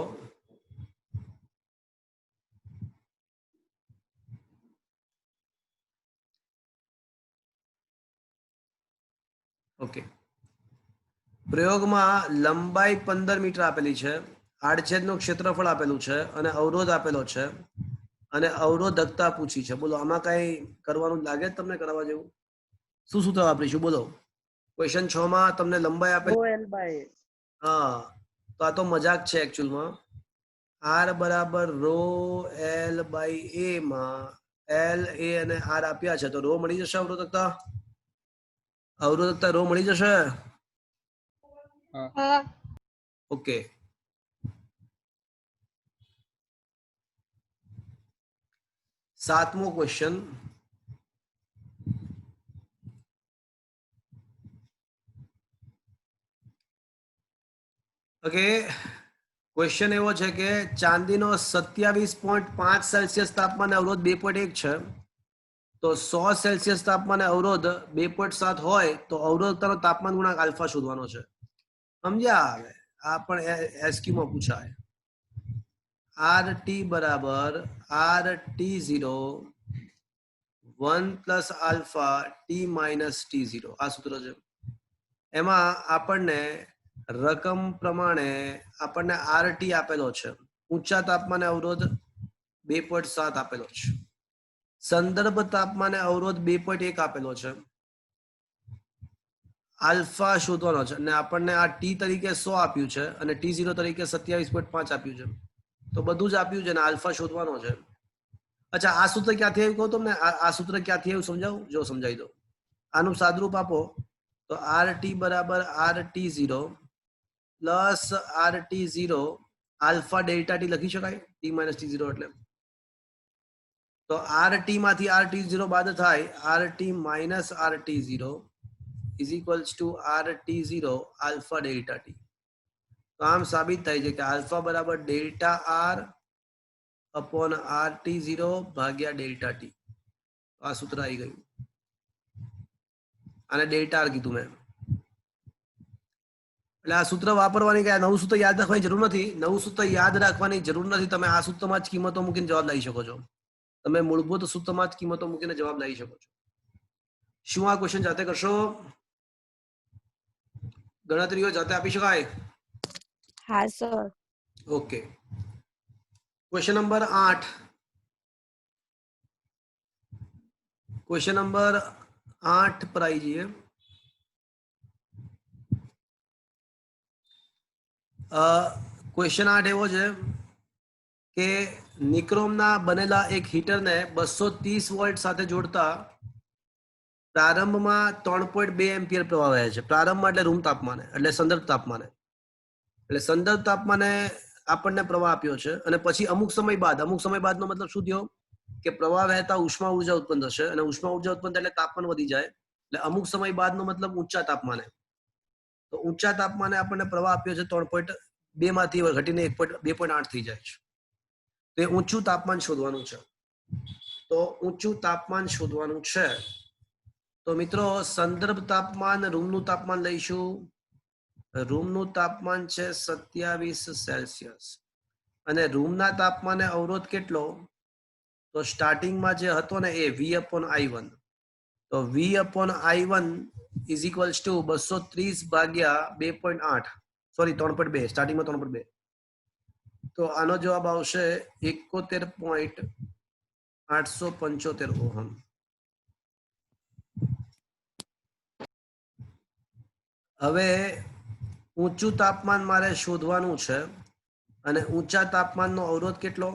Speaker 1: Okay, પ્રયોગમાં લંબાઈ 15 મીટર આપેલી છે, આડછેદનું ક્ષેત્રફળ આપેલું છે અને અવરોધ આપેલો છે અને અવરોધકતા પૂછી છે. બોલો આમાં કઈ કરવાનું લાગે તમને કરાવવા જેવું? શું સૂત્ર વાપરીશું બોલો? ક્વેશ્ચન 6 માં તમને લંબાઈ આપેલી, હા, તો આ તો મજાક છે એકચ્યુઅલમાં. R બરાબર રો L બાય A માં L, A અને R આપ્યા છે, તો રો મળી જશે. અવરોધકતા રો મળી જશે. ઓકે, સાતમો ક્વેશ્ચન. ઓકે, ક્વેશ્ચન એવો છે કે ચાંદીનો 27.5 સેલ્સિયસ તાપમાને અવરોધ 2.1 છે, તો 100 સેલ્સિયસ તાપમાને અવરોધ 2.7 હોય તો અવરોધતાનો તાપમાન ગુણાંક આલ્ફા શોધવાનો છે. સમજ્યા? હવે આ પણ એસક્યુ માં પૂછાય. RT બરાબર RT0 1 plus alpha T minus T0, આ સૂત્ર છે. એમાં આપણને રકમ પ્રમાણે આપણને RT આપેલો છે, ઊંચા તાપમાને અવરોધ 2.7 આપેલો છે, સંદર્ભ તાપમાને અવરોધ 2.1 આપેલો છે, આલ્ફા શોધવાનો છે અને આપણને આ T તરીકે 100 આપ્યું છે અને T0 તરીકે 27.5 આપ્યું છે. તો બધું જ આપ્યું છે અને આલ્ફા શોધવાનો છે. અચ્છા, આ સૂત્ર ક્યાંથી આવ્યું કહું તમને? આ સૂત્ર ક્યાંથી આવ્યું સમજાવું? જો સમજાવી દો. આનું સાદરૂપ આપો તો RT બરાબર RT0 plus RT0 alpha delta T લખી શકાય, T માઇનસ T0 એટલે. તો RT માંથી RT0 બાદ થાય, RT minus RT0 is equals to RT0 alpha delta T. તો આમ સાબિત થાય છે કે આલ્ફા બરાબર ડેલ્ટા R અપોન RT0 ભાગ્યા ડેલ્ટા T. આ સૂત્ર આવી ગયું. આને ડેલ્ટા R કીધું મેં. એટલે આ સૂત્ર વાપરવાની કઈ નવું સૂત્ર યાદ રાખવાની જરૂર નથી. નવું સૂત્ર યાદ રાખવાની જરૂર નથી. તમે આ સૂત્રમાં જ કિંમતો મૂકીને જવાબ લઈ શકો છો. તમે મૂળભૂત સૂત્રમાં જ કિંમતો મૂકીને જવાબ લઈ શકો છો. શું આ ક્વેશ્ચન જાતે કરશો? ગણતરીઓ જાતે આપી શકાય?
Speaker 4: હા sir.
Speaker 1: Okay, question number 8. Question number 8 पर आई जाइए. क्वेश्चन 8 એવો છે કે નિક્રોમના બનેલા એક હીટરને 230 વોલ્ટ સાથે જોડતા પ્રારંભમાં 3.2 એમ્પિયર પ્રવાહ વહે છે. પ્રારંભમાં એટલે રૂમ તાપમાને, એટલે સંદર્ભ તાપમાને. એટલે સંદર્ભ તાપમાને આપણને પ્રવાહ આપ્યો છે અને પછી અમુક સમય બાદનો મતલબ શું થયો કે પ્રવાહ વહેતા ઉષ્મા ઉર્જા ઉત્પન્ન થશે અને ઉષ્મા ઉર્જા ઉત્પન્ન થાય એટલે તાપમાન વધી જાય. એટલે અમુક સમય બાદનો મતલબ ઊંચા તાપમાને. તો ઊંચા તાપમાને આપણને પ્રવાહ આપ્યો છે 3.2 માંથી ઘટીને 2.8 થઈ જાય છે. તો એ ઊંચું તાપમાન શોધવાનું છે. તો ઊંચું તાપમાન શોધવાનું છે. તો મિત્રો સંદર્ભ તાપમાન, રૂમનું તાપમાન લઈશું. રૂમનું તાપમાન છે 27 સેલ્સિયસ અને રૂમના તાપમાને અવરોધ કેટલો? તો સ્ટાર્ટિંગમાં જે હતો ને એ V/I1. તો V/I1 ઇઝ ઇક્વલ્સ ટુ 230 ભાગ્યા 2.8, સોરી 3.2, સ્ટાર્ટિંગમાં 3.2. તો આનો જવાબ આવશે 71.875 ઓહમ. હવે ઊંચું તાપમાન મારે શોધવાનું છે અને ઊંચા તાપમાનનો અવરોધ કેટલો?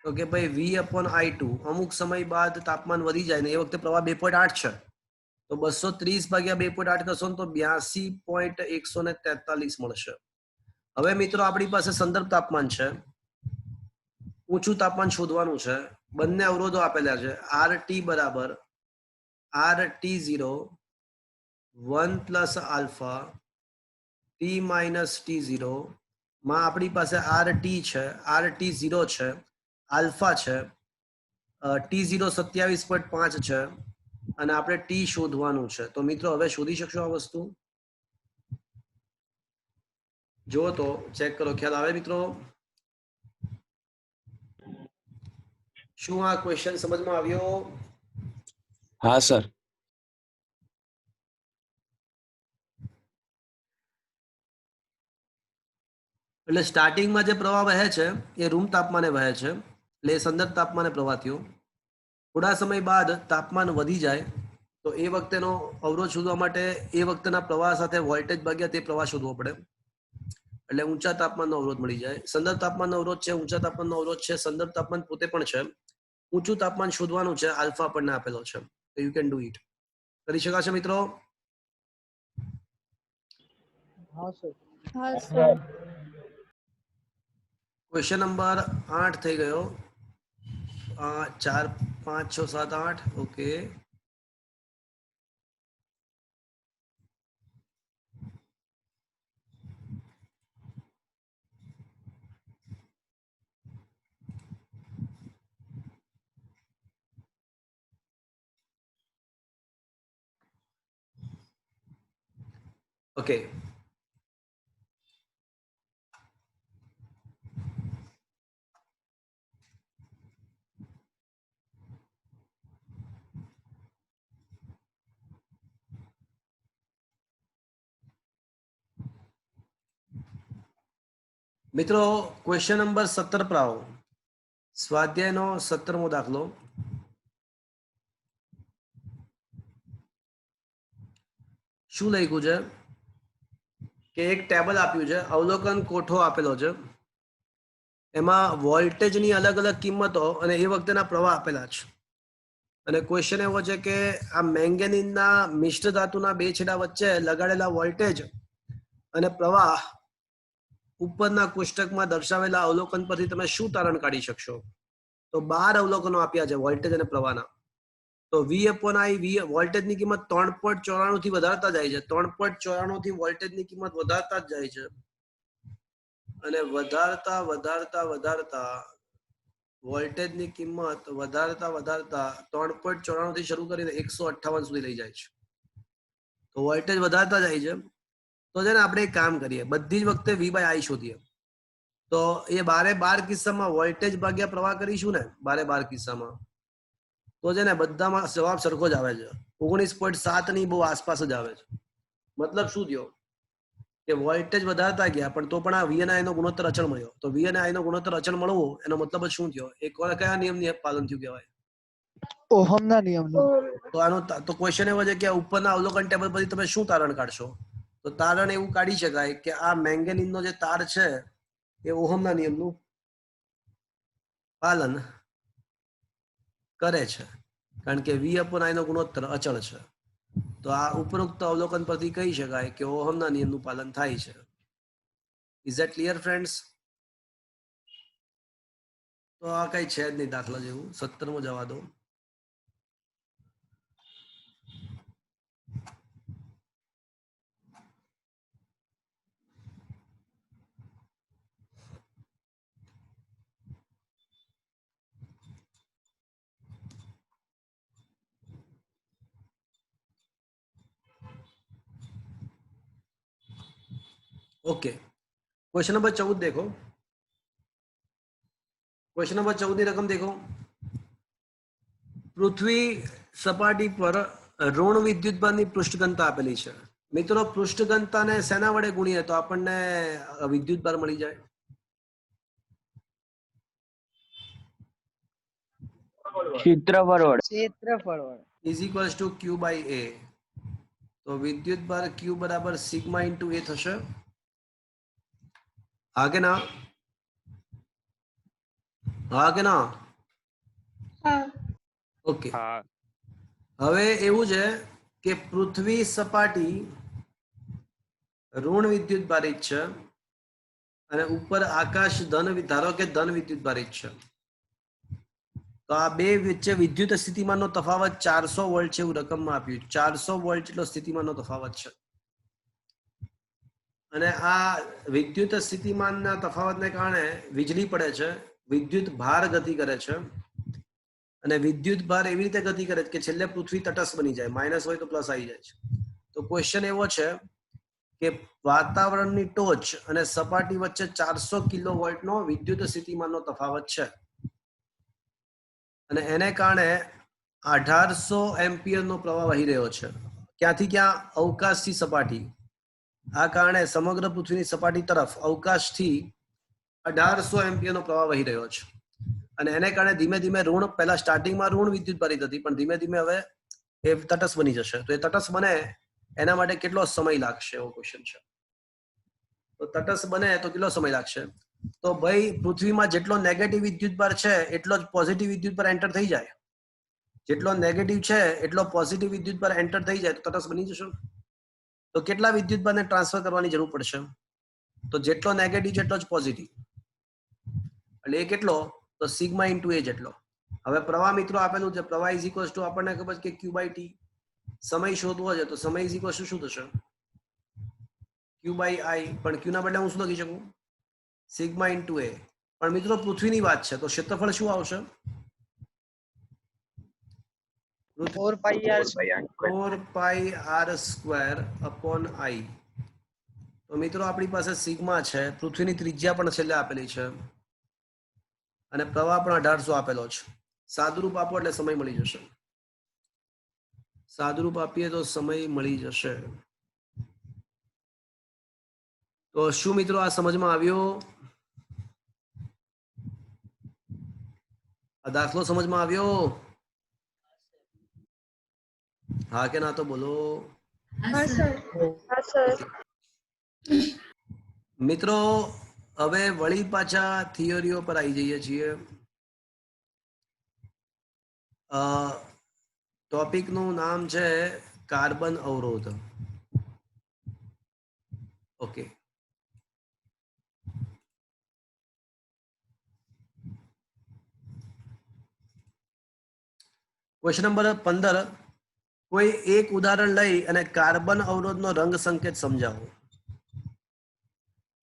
Speaker 1: તો કે ભાઈ V/I2. અમુક સમય બાદ તાપમાન વધી જાય ને એ વખતે પ્રવાહ 2.8 છે. તો 230 ભાગ્યા 2.8 કરશો તો 82.143 મળશે. હવે મિત્રો આપણી પાસે સંદર્ભ તાપમાન છે, ઊંચું તાપમાન શોધવાનું છે. બંને અવરોધો આપેલા છે. RT બરાબર RT0 1 plus alpha T minus T0 માં આપણી પાસે RT છે, RT0 છે, આલ્ફા છે, T0 27.5 છે અને આપણે ટી શોધવાનું છે. તો મિત્રો હવે શોધી શકશો આ વસ્તુ? જો તો ચેક કરો, ખ્યાલ આવે મિત્રો? શું આ ક્વેશ્ચન સમજમાં આવ્યો?
Speaker 8: હા સર.
Speaker 1: એટલે સ્ટાર્ટિંગમાં જે પ્રવાહ વહે છે એ રૂમ તાપમાને વહે છે, એટલે એ સંદર્ભ તાપમાને પ્રવાહ થયો. થોડા સમય બાદ તાપમાન વધી જાય તો એ વખતેનો અવરોધ શોધવા માટે એ વખતેના પ્રવાહ સાથે વોલ્ટેજ ભાગ્યા તે પ્રવાહ શોધવો પડે, એટલે ઊંચા તાપમાનનો અવરોધ મળી જાય. સંદર્ભ તાપમાનનો અવરોધ છે, ઊંચા તાપમાનનો અવરોધ છે, સંદર્ભ તાપમાન પોતે પણ છે. ઊંચું તાપમાન શોધવાનું છે, આલ્ફા આપણને આપેલો છે. તો યુ કેન ડુ ઇટ. કરી શકાશે મિત્રો?
Speaker 2: हाँ सर.
Speaker 4: હા સર.
Speaker 1: ક્વેશ્ચન નંબર 8 થઈ ગયો. 4 5 6 7 8. Okay, okay. મિત્રો ક્વેશ્ચન નંબર 17 પર આવો. સ્વાધ્યાયનો 17મો દાખલો. શું લખ્યું છે કે એક ટેબલ આપ્યું છે, અવલોકન કોઠો આપેલો છે, એમાં વોલ્ટેજની અલગ અલગ કિંમતો અને એ વખતેના પ્રવાહ આપેલા છે. અને ક્વેશ્ચન એવો છે કે આ મેંગેનીઝના મિશ્ર ધાતુના બે છેડા વચ્ચે લગાડેલા વોલ્ટેજ અને પ્રવાહ ઉપરના કોષ્ટકમાં દર્શાવેલા અવલોકન પરથી તમે શું તારણ કાઢી શકશો? તો 12 અવલોકનો આપ્યા છે વોલ્ટેજ અને પ્રવાહના. તો V/I વોલ્ટેજની કિંમત 3.94 થી વધારતા જાય છે, 3.94 થી વોલ્ટેજની કિંમત વધારતા જ જાય છે અને વધારતા વધારતા વધારતા વોલ્ટેજની કિંમત વધારતા વધારતા 3.94 થી શરૂ કરીને 158 સુધી લઈ જાય છે. તો વોલ્ટેજ વધારતા જાય છે. તો છે ને આપણે એક કામ કરીએ, બધી જ વખતે V/I શોધીએ. તો એ 12 કિસ્સામાં વોલ્ટેજ ભાગ્યા પ્રવાહ કરીશું ને, 12 કિસ્સામાં તો છે ને બધામાં જવાબ સરખો જ આવે છે, 19.7 ની બહુ આસપાસ જ આવે છે. મતલબ શું થયો કે વોલ્ટેજ વધારતા ગયા પણ તો પણ આ V અને I નો ગુણોત્તર અચળ મળ્યો. તો V અને I નો ગુણોત્તર અચળ મળવો એનો મતલબ જ શું થયો? એક કયા નિયમની પાલન થયું કહેવાય?
Speaker 2: ઓહમના નિયમનું.
Speaker 1: તો આનો તો ક્વેશ્ચન એવો છે કે ઉપરના અવલોકન ટેબલ પરથી તમે શું તારણ કાઢશો? તો તારણ એવું કાઢી શકાય કે આ મેંગેનીઝનો જે તાર છે એ ઓહમના નિયમનું પાલન કરે છે, કારણ કે V/I નો ગુણોત્તર અચળ છે. તો આ ઉપરોક્ત અવલોકન પરથી કહી શકાય કે ઓહમના નિયમનું પાલન થાય છે. Is that clear friends? તો આ કઈ છે જ નહીં દાખલા જેવું. 17મો જવા દો. ओके, क्वेश्चन नंबर 14 देखो. क्वेश्चन नंबर 14 ની રકમ देखो. પૃથ્વી સપાટી પર ઋણ વિદ્યુતભારની પૃષ્ઠઘનતા આપેલી છે. મિત્રો પૃષ્ઠઘનતાને શેના વડે ગુણીએ તો આપણને વિદ્યુતભાર મળી જાય?
Speaker 3: ક્ષેત્રફળ વડે.
Speaker 2: ક્ષેત્રફળ વડે.
Speaker 1: Is equals two Q/A. તો વિદ્યુતભાર Q બરાબર સિગ્મા ઇન્ટુ A થશે. હા કે ના? હા કે ના? ઓકે.
Speaker 7: હા.
Speaker 1: હવે એવું છે કે પૃથ્વી સપાટી ઋણ વિદ્યુત ભારિત છે અને ઉપર આકાશ ધારો કે ધન વિદ્યુત ભારિત છે. તો આ બે વચ્ચે વિદ્યુત સ્થિતિમાનનો તફાવત 400 વોલ્ટ છે એવું રકમમાં આપ્યું. 400 વોલ્ટ જેટલો સ્થિતિમાનનો તફાવત છે. અને આ વિદ્યુત સ્થિતિમાનના તફાવતને કારણે વીજળી પડે છે, વિદ્યુત ભાર ગતિ કરે છે, અને વિદ્યુત ભાર એવી રીતે ગતિ કરે છે કે છેલ્લે પૃથ્વી તટસ્થ બની જાય, માઇનસ હોય તો પ્લસ આવી જાય છે. તો ક્વેશ્ચન એવો છે કે વાતાવરણની ટોચ અને સપાટી વચ્ચે 400 કિલોવોલ્ટનો વિદ્યુત સ્થિતિમાનનો તફાવત છે, અને એને કારણે 1800 એમ્પિયરનો પ્રવાહ વહી રહ્યો છે. ક્યાંથી ક્યાં? અવકાશથી સપાટી. આ કારણે સમગ્ર પૃથ્વીની સપાટી તરફ અવકાશથી 1800 એમ્પિયરનો પ્રવાહ વહી રહ્યો છે. અને એને કારણે ધીમે ધીમે ઋણ, પહેલા સ્ટાર્ટિંગમાં ઋણ વિદ્યુત ભારિત હતી, પણ ધીમે ધીમે હવે એ તટસ્થ બની જશે. તો એ તટસ્થ બને એના માટે કેટલો સમય લાગશે એવો ક્વેશ્ચન છે. તો તટસ્થ બને તો કેટલો સમય લાગશે? તો ભાઈ પૃથ્વીમાં જેટલો નેગેટિવ વિદ્યુતભાર છે એટલો જ પોઝિટિવ વિદ્યુતભાર એન્ટર થઈ જાય. જેટલો નેગેટિવ છે એટલો પોઝિટિવ વિદ્યુતભાર એન્ટર થઈ જાય તો તટસ્થ બની જશે. તો કેટલા વિદ્યુતભારને ટ્રાન્સફર કરવાની જરૂર પડશે? તો જેટલો નેગેટિવ છે એટલો જ પોઝિટિવ. એટલે એ કેટલો? તો સિગ્મા ઇન્ટુ એ જેટલો. હવે પ્રવાહ મિત્રો આપેલું છે, પ્રવાહ ઇઝ ઇક્વલ્સ ટુ આપણને ખબર છે કે ક્યુ બાય ટી. સમય શોધવો છે તો સમય ઇઝ ઇક્વલ્સ ટુ શું થશે? ક્યુ બાય આઈ. પણ ક્યુ ના બદલે હું શું લખી શકું? સિગ્મા ઇન્ટુ એ. પણ મિત્રો પૃથ્વીની વાત છે તો ક્ષેત્રફળ શું આવશે?
Speaker 2: 4 pi r
Speaker 1: 4 pi R square upon i. તો મિત્રો આપણી પાસે સિગ્મા છે, પૃથ્વીની ત્રિજ્યા પણ છેલ્લે આપેલી છે, અને પ્રવાહ પણ 1800 આપેલો છે. સાદુરૂપ આપો એટલે સમય મળી જશે. સાદુરૂપ આપીએ તો સમય મળી જશે. તો શું મિત્રો આ સમજમાં આવ્યો? આ દાખલો સમજમાં આવ્યો? હા કે ના તો બોલો.
Speaker 6: हाँ सर
Speaker 4: હા સર.
Speaker 1: મિત્રો હવે વળી પાછા થિયરીઓ પર આવી જઈએ છીએ. ટોપિકનું નામ છે કાર્બન અવરોધ. ઓકે. Question number 15. કોઈ એક ઉદાહરણ લઈ અને કાર્બન અવરોધનો રંગ સંકેત સમજાવો.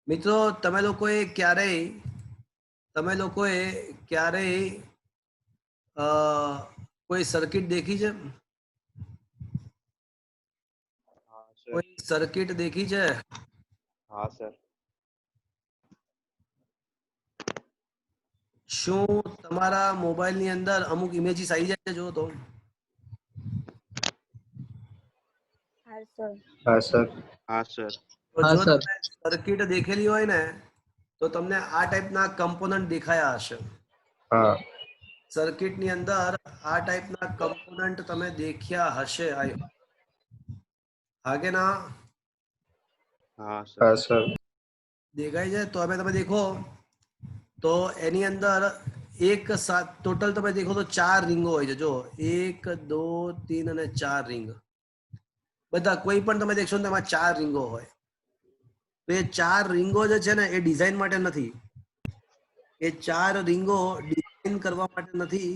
Speaker 1: મિત્રો તમે લોકોએ ક્યારેય કોઈ સર્કિટ દેખી છે? કોઈ સર્કિટ દેખી છે?
Speaker 7: હા સર.
Speaker 1: શું તમારા મોબાઈલની અંદર અમુક ઇમેજીસ આવી જાય છે? જો તો
Speaker 4: હા સર.
Speaker 7: હા સર. હા સર.
Speaker 1: તો જો તમે સર્કિટ દેખેલી હોય ને તો તમને આ ટાઈપના કમ્પોનન્ટ દેખાયા હશે.
Speaker 7: હા.
Speaker 1: સર્કિટની અંદર આ ટાઈપના કમ્પોનન્ટ તમે દેખ્યા હશે. હા કે ના?
Speaker 7: હા સર.
Speaker 1: દેખાય છે? તો હવે તમે દેખો તો એની અંદર એક સાથ ટોટલ તમે દેખો તો 4 રીંગો હોય છે. જો 1 2 3 અને 4 રીંગ. બધા કોઈ પણ તમે દેખશો ને એમાં 4 રીંગો હોય. તો એ 4 રીંગો જે છે ને એ ડિઝાઇન માટે નથી. એ 4 રીંગો ડિઝાઇન કરવા માટે નથી.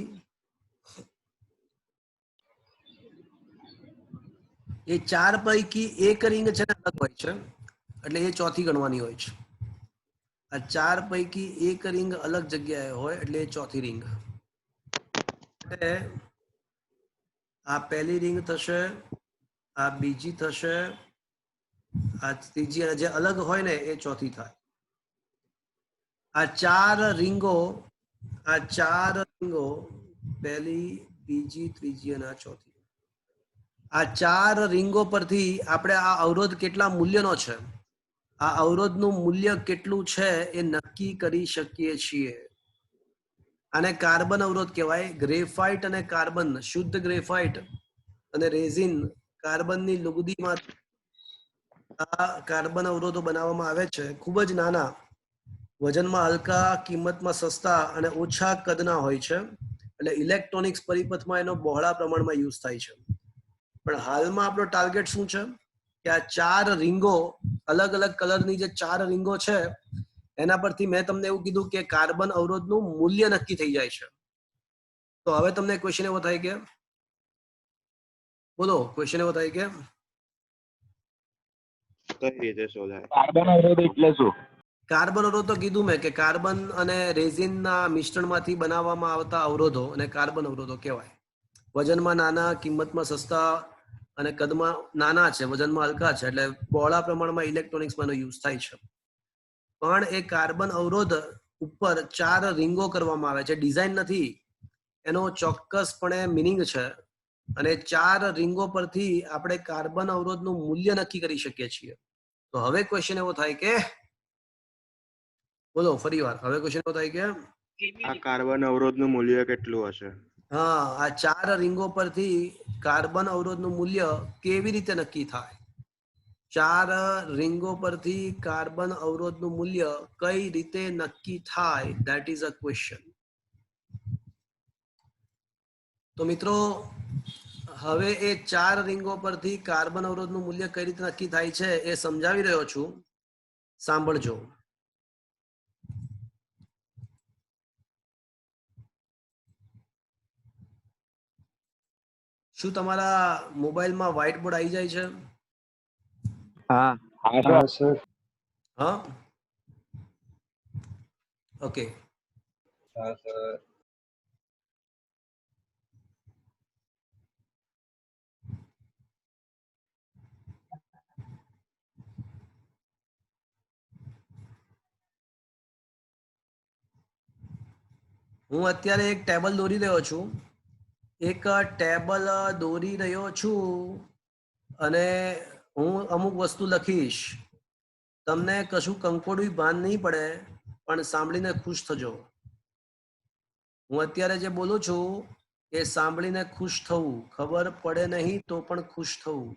Speaker 1: એ 4 પૈકી એક રીંગ છે ને અલગ હોય છે, એટલે એ ચોથી ગણવાની હોય છે. આ 4 પૈકી એક રીંગ અલગ જગ્યાએ હોય એટલે એ ચોથી રીંગ. આ પહેલી રીંગ થશે, આ બીજી થશે, આ ત્રીજી, અને જે અલગ હોય ને એ ચોથી થાય. આ 4 રીંગો પહેલી, બીજી, ત્રીજી અને આ ચોથી. આ 4 રીંગો પરથી આપણે આ અવરોધ કેટલા મૂલ્યનો છે, આ અવરોધનું મૂલ્ય કેટલું છે એ નક્કી કરી શકીએ છીએ. આને કાર્બન અવરોધ કહેવાય. ગ્રેફાઇટ અને કાર્બન, શુદ્ધ ગ્રેફાઇટ અને રેઝિન, કાર્બનની લુગદીમાં આ કાર્બન અવરોધો બનાવવામાં આવે છે. ખૂબ જ નાના, વજનમાં હલકા, કિંમતમાં સસ્તા અને ઓછા કદના હોય છે. એટલે ઇલેક્ટ્રોનિક્સ પરિપથમાં એનો બહોળા પ્રમાણમાં યુઝ થાય છે. પણ હાલમાં આપણો ટાર્ગેટ શું છે કે આ 4 રીંગો, અલગ અલગ કલરની જે 4 રીંગો છે એના પરથી મેં તમને એવું કીધું કે કાર્બન અવરોધનું મૂલ્ય નક્કી થઈ જાય છે. તો હવે તમને ક્વેશ્ચન એવો થાય કે બોલો ક્વેશ્ચન એવો થાય કે
Speaker 7: કઈ રીતે શોધાય?
Speaker 3: કાર્બન અવરોધ એટલે શું?
Speaker 1: કાર્બન અવરોધ તો કીધું મેં કે કાર્બન અને રેઝિનના મિશ્રણમાંથી બનાવવામાં આવતા અવરોધો અને કાર્બન અવરોધો કહેવાય. વજનમાં નાના, કિંમતમાં સસ્તા અને કદમાં નાના છે, વજનમાં હલકા છે, એટલે બહોળા પ્રમાણમાં ઇલેક્ટ્રોનિક્સમાં એનો યુઝ થાય છે. પણ એ કાર્બન અવરોધ ઉપર 4 રીંગો કરવામાં આવે છે, ડિઝાઇન નથી, એનો ચોક્કસપણે મિનિંગ છે. અને 4 રીંગો પરથી આપણે કાર્બન અવરોધનું મૂલ્ય નક્કી કરી શકીએ છીએ. તો હવે ક્વેશ્ચન એવો થાય કે બોલો ફરી વાર, હવે ક્વેશ્ચન એવો થાય કે
Speaker 7: આ કાર્બન અવરોધનું મૂલ્ય કેટલું હશે?
Speaker 1: હા, આ 4 રીંગો પરથી કાર્બન અવરોધનું મૂલ્ય કેવી રીતે નક્કી થાય? 4 રીંગો પરથી કાર્બન અવરોધનું મૂલ્ય કઈ રીતે નક્કી થાય? That is a question. તો મિત્રો હવે એ 4 રીંગો પરથી કાર્બન અવરોધનું મૂલ્ય કઈ રીતે નક્કી થાય છે એ સમજાવી રહ્યો છું, સાંભળજો. શું તમારા મોબાઈલમાં વ્હાઇટ બોર્ડ આવી જાય છે?
Speaker 3: હા.
Speaker 7: હા સર.
Speaker 1: હા, ઓકે.
Speaker 7: હા સર.
Speaker 1: હું અત્યારે એક ટેબલ દોરી રહ્યો છું, અને હું અમુક વસ્તુ લખીશ. તમને કશું કંકોડું ભાન નહીં પડે, પણ સાંભળીને ખુશ થજો. હું અત્યારે જે બોલું છું એ સાંભળીને ખુશ થવું, ખબર પડે નહીં તો પણ ખુશ થવું.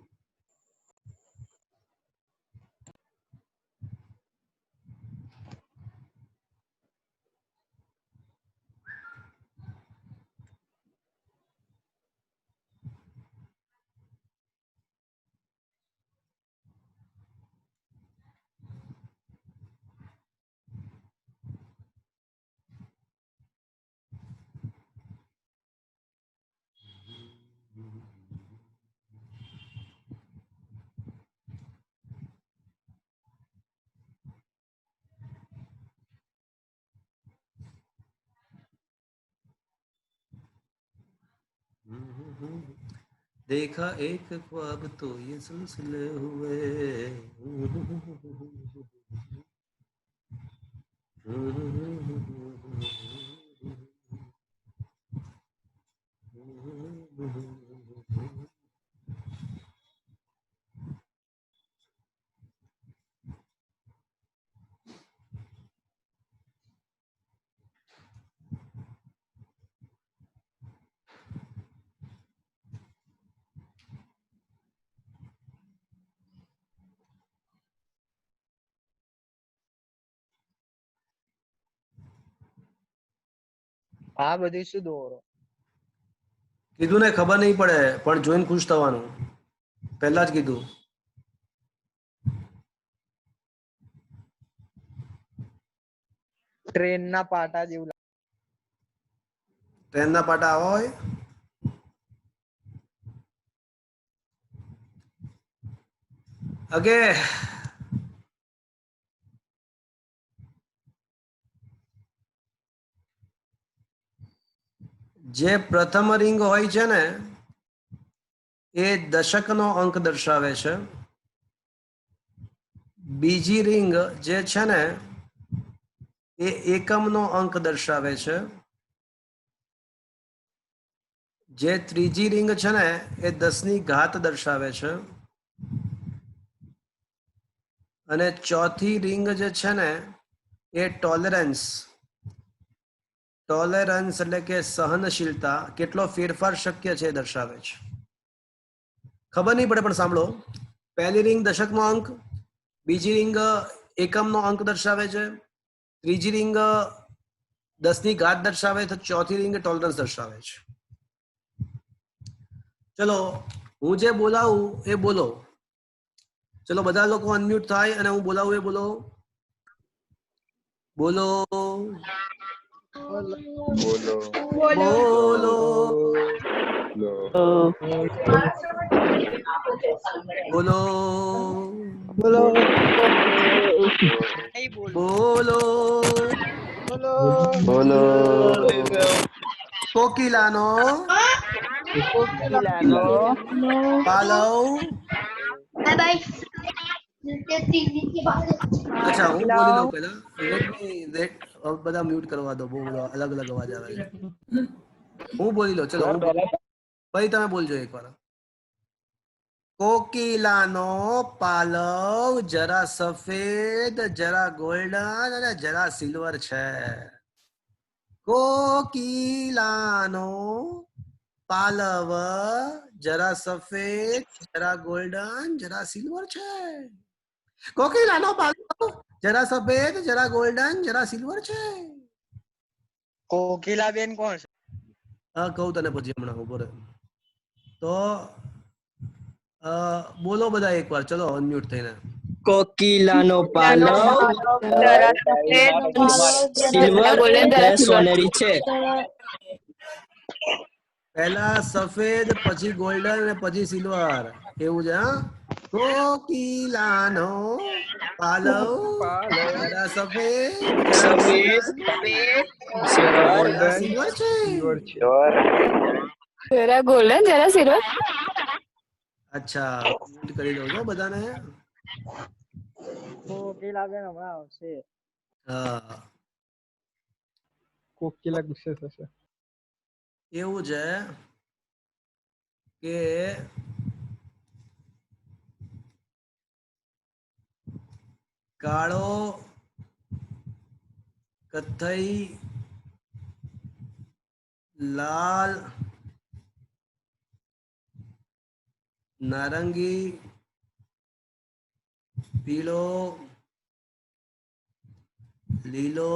Speaker 1: देखा एक ख्वाब तो ये सिलसिले हुए.
Speaker 2: આ બધી શું દોરો?
Speaker 1: કીધું ને ખબર નહીં પડે, પણ જોઈને ખુશ થવાનું, પહેલા જ કીધું.
Speaker 2: ટ્રેનના પાટા જેવું
Speaker 1: ટ્રેનના પાટા આવા હોય? અગે જે પ્રથમ રિંગ હોય છે ને એ દશકનો અંક દર્શાવે છે. બીજી રિંગ જે છે ને એ એકમનો અંક દર્શાવે છે. જે ત્રીજી રિંગ છે ને એ 10ની ઘાત દર્શાવે છે. અને ચોથી રિંગ જે છે ને એ ટોલરન્સ એટલે કે સહનશીલતા, કેટલો ફેરફાર શક્ય છે એ દર્શાવે છે. ખબર નહીં પડે પણ સાંભળો, પહેલી રિંગ દશકનો અંક, બીજી રિંગ એકમનો અંક દર્શાવે છે, ત્રીજી રિંગ 10ની ઘાત દર્શાવે છે, ચોથી રિંગ ટોલરન્સ દર્શાવે છે. ચલો હું જે બોલાવું એ બોલો. ચલો બધા લોકો અનમ્યુટ થાય અને હું બોલાવું એ બોલો. બોલો.
Speaker 2: बोलो
Speaker 7: બોલો
Speaker 1: બોલો બોલો
Speaker 2: बोलो
Speaker 1: બોલો
Speaker 2: बोलो
Speaker 3: બોલો
Speaker 1: કોકિલાનો પાલવ અચ્છા હું બોલી લઉં પહેલા લેટ મી લેટ બધા મ્યુટ કરવા દો બહુ બધા અલગ અલગ અવાજ આવે છે હું બોલી લઉં ચલો હું પછી તમે બોલજો એકવાર કોકિલાનો પાલવ જરા સફેદ જરા ગોલ્ડન અને જરા સિલ્વર છે કોકિલાનો પાલવ જરા સફેદ જરા ગોલ્ડન જરા સિલ્વર છે કોકિલાનો પાલવ જરા સફેદ જરા ગોલ્ડન જરા સિલ્વર છે
Speaker 9: કોકિલાબેન કોણ છે?
Speaker 1: હા કહું તને પછી હમણાં ઉભો રહે તો બોલો બધા એકવાર ચલો અનમ્યુટ થઈને
Speaker 9: કોકિલાનો પાલવ સિલ્વર અને સોનેરી છે.
Speaker 1: પહેલા સફેદ પછી ગોલ્ડન અને પછી સિલ્વર એવું છે હા કોકિલાનો પાલવ જરા સફેદ જરા
Speaker 9: સફેદ
Speaker 1: ગોલ્ડન
Speaker 9: સિલ્વર
Speaker 1: જરા સિલ્વર છે
Speaker 4: જરા ગોલ્ડન જરા સિલ્વર.
Speaker 1: અચ્છા મ્યુટ કરી દઉં છો બધાને
Speaker 9: કોકિલાબેન હમણાં આવશે.
Speaker 1: હા
Speaker 2: કોકિલા ગુસ્સે થશે
Speaker 1: એવું છે કે કાળો કથ્થઈ લાલ નારંગી પીળો લીલો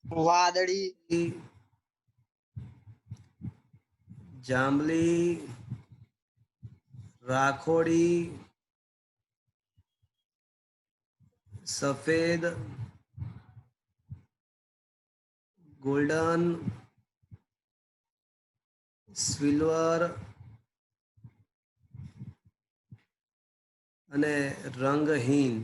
Speaker 9: વાદળી
Speaker 1: જાંબલી રાખોડી સફેદ ગોલ્ડન સિલ્વર અને રંગહીન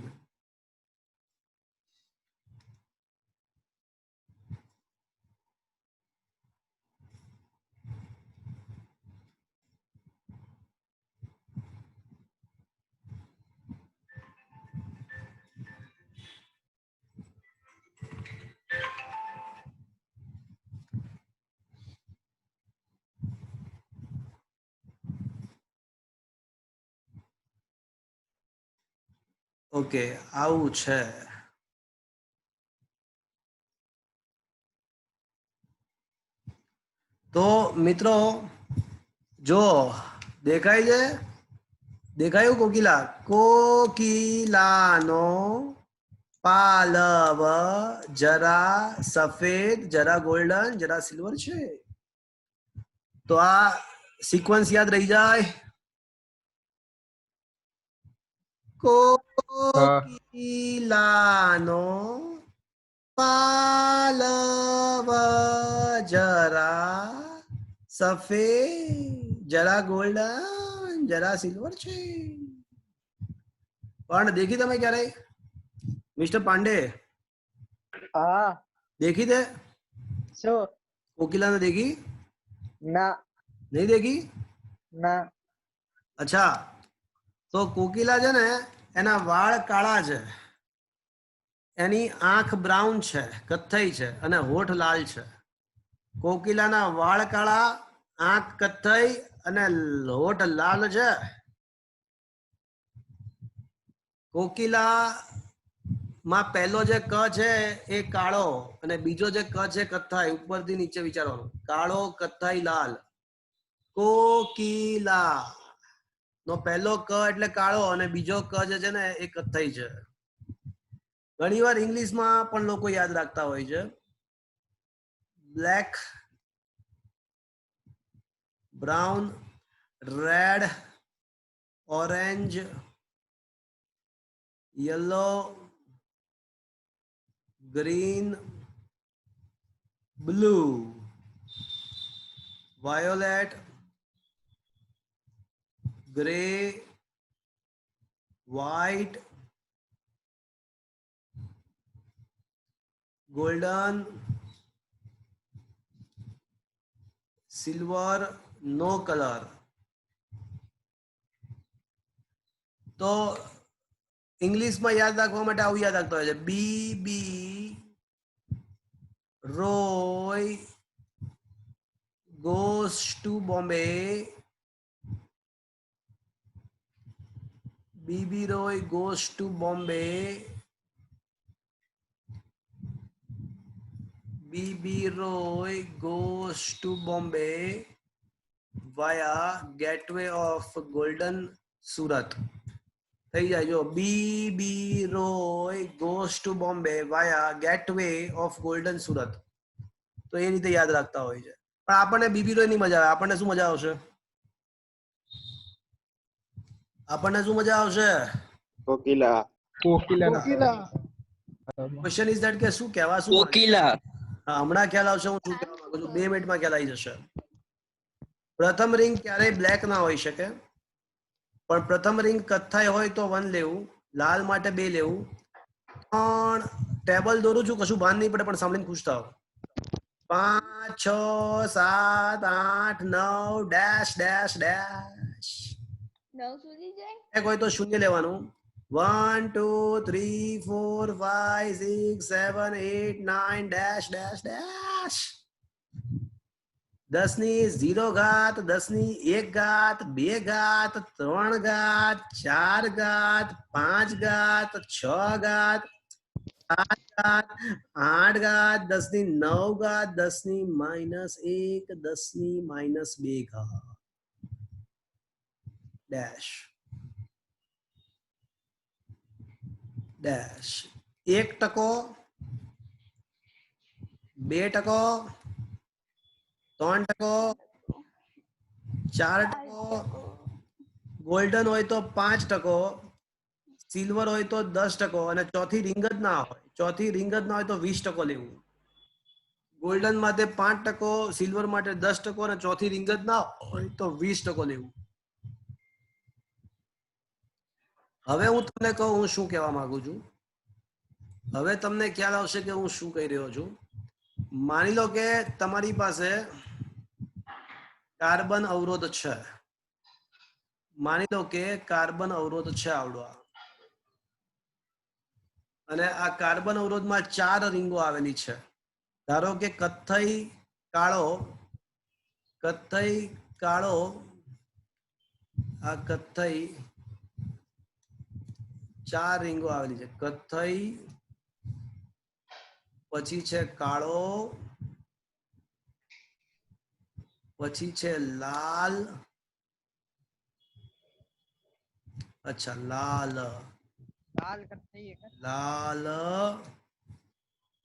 Speaker 1: ઓકે આવું છે તો મિત્રો જો દેખાય છે દેખાયું કોકિલા કોકિલાનો પાલવ જરા સફેદ જરા ગોલ્ડન જરા સિલ્વર છે તો આ સિક્વન્સ યાદ રહી જાય કોકિલાનો પાલવ જરા સફેદ જરા ગોલ્ડન જરા સિલ્વર છે પણ દેખી તમે ક્યારે મિસ્ટર પાંડે
Speaker 9: હા
Speaker 1: देखी थे
Speaker 9: શું?
Speaker 1: कोकिला ने देखी
Speaker 9: ના
Speaker 1: नहीं देखी
Speaker 9: ના
Speaker 1: अच्छा તો કોકિલા છે ને એના વાળ કાળા છે એની આંખ બ્રાઉન છે કથ્થઈ છે અને હોઠ લાલ છે કોકિલાના વાળ કાળા આંખ કથ્થઈ અને હોઠ લાલ છે કોકિલા માં પહેલો જે ક છે એ કાળો અને બીજો જે ક છે કથ્થાઈ ઉપરથી નીચે વિચારવાનું કાળો કથ્થાઈ લાલ કોકિલા નો પહેલો ક એટલે કાળો અને બીજો ક જે છે ને એ કથ્થાઈ છે ઘણીવાર ઇંગ્લિશમાં પણ લોકો યાદ રાખતા હોય છે black brown red orange yellow green blue, violet, gray, white, golden, silver, no color. તો ઇંગ્લિશમાં યાદ રાખવા માટે આવું યાદ રાખતો હોય છે બી Roy goes to Bombay. BB Roy goes to Bombay. BB Roy goes to Bombay via gateway of Golden Surat. થઈ જાય જો BB Roy goes to Bombay via gateway of Golden Surat. તો એ રીતે યાદ રાખતા હોય છે. પણ આપણને બીબી રોય ની મજા આવે. આપણને શું મજા આવશે? આપણને શું મજા આવશે?
Speaker 7: કોકિલા.
Speaker 1: ક્વેશ્ચન ઇઝ ધેટ કે શું કહેવા શું
Speaker 3: કોકિલા.
Speaker 1: હા, હમણાં ખ્યાલ આવશે હું શું કહેવા માંગુ છું. 2 મિનિટમાં ખ્યાલ આવી જશે. પ્રથમ રિંગ ક્યારેય બ્લેક ના હોઈ શકે, પણ પ્રથમ રિંગ કથ્થાઈ હોય તો 1 લેવું, લાલ માટે 2 લેવું. પણ ટેબલ દોરું છું, કશું ભાન નહીં પડે, પણ સાંભળીને ખુશ થાવ. 5 6 7 8 9 ડેશ ડેશ ડેશ
Speaker 4: 9 સુધી જાય.
Speaker 1: એક હોય તો શૂન્ય લેવાનું. 1 2 3 4 5 6 7 8 9 ડેશ ડેશ ડેશ 10 ની 0 ઘાત, 10 ની 1 ઘાત, 2 ઘાત, 3 ઘાત, 4 ઘાત, 5 ઘાત, 6 ઘાત, 7 ઘાત, 8 ઘાત, 10 ની 9 ઘાત, 10 ની -1, 10 ની -2 ઘાત ડેશ ડેશ 1%, 2%, 3%, 4%, ગોલ્ડન હોય તો 5%, સિલ્વર હોય તો 10%, અને ચોથી રિંગ જ ના હોય, ચોથી રિંગ જ ના હોય તો 20% લેવું. ગોલ્ડન માટે 5%, સિલ્વર માટે 10%, અને ચોથી રિંગ જ ના હોય તો 20% લેવું. હવે હું તમને કહું હું શું કહેવા માંગુ છું. હવે તમને ખ્યાલ આવશે કે હું શું કહી રહ્યો છું. માની લો કે તમારી પાસે કાર્બન અવરોધ છે. માની લો કે કાર્બન અવરોધ છે આવડો, અને આ કાર્બન અવરોધમાં 4 રિંગો આવેલી છે. ધારો કે કથ્થઈ કાળો, આ કથ્થઈ 4 રિંગો આવેલી છે. કથ્થઈ, પછી છે કાળો, પછી છે લાલ, અચ્છા લાલ,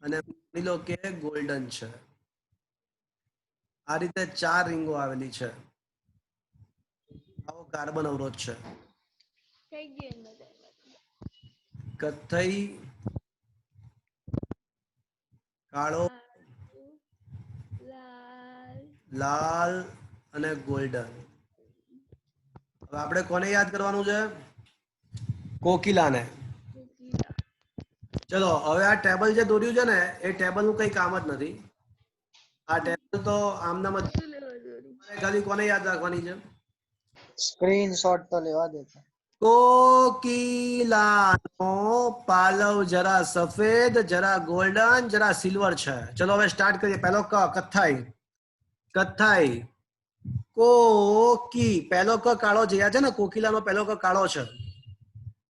Speaker 1: અને માની લો કે ગોલ્ડન છે. આ રીતે 4 રિંગો આવેલી છે. આવો કાર્બન અવરોધ છે. કથ્થઈ, કાળો, લાલ અને ગોલ્ડન. હવે આપણે કોને યાદ કરવાનું છે? કોકિલાને. ચલો હવે આ ટેબલ જે દોર્યું છે ને એ ટેબલ નું કઈ કામ જ નથી. આ ટેબલ તો આમનામ જ ખાલી કોને યાદ રાખવાની છે?
Speaker 9: સ્ક્રીનશોટ તો લેવા દે.
Speaker 1: કોકિલાનો પાલવ જરા સફેદ, જરા ગોલ્ડન, જરા સિલ્વર છે. ચલો હવે સ્ટાર્ટ કરીએ. પહેલો ક, કથ્થાઈ. કથ્થાઈ, કોકી, પહેલો ક કાળો છે. યાદ છે ને, કોકિલાનો પહેલો ક કાળો છે.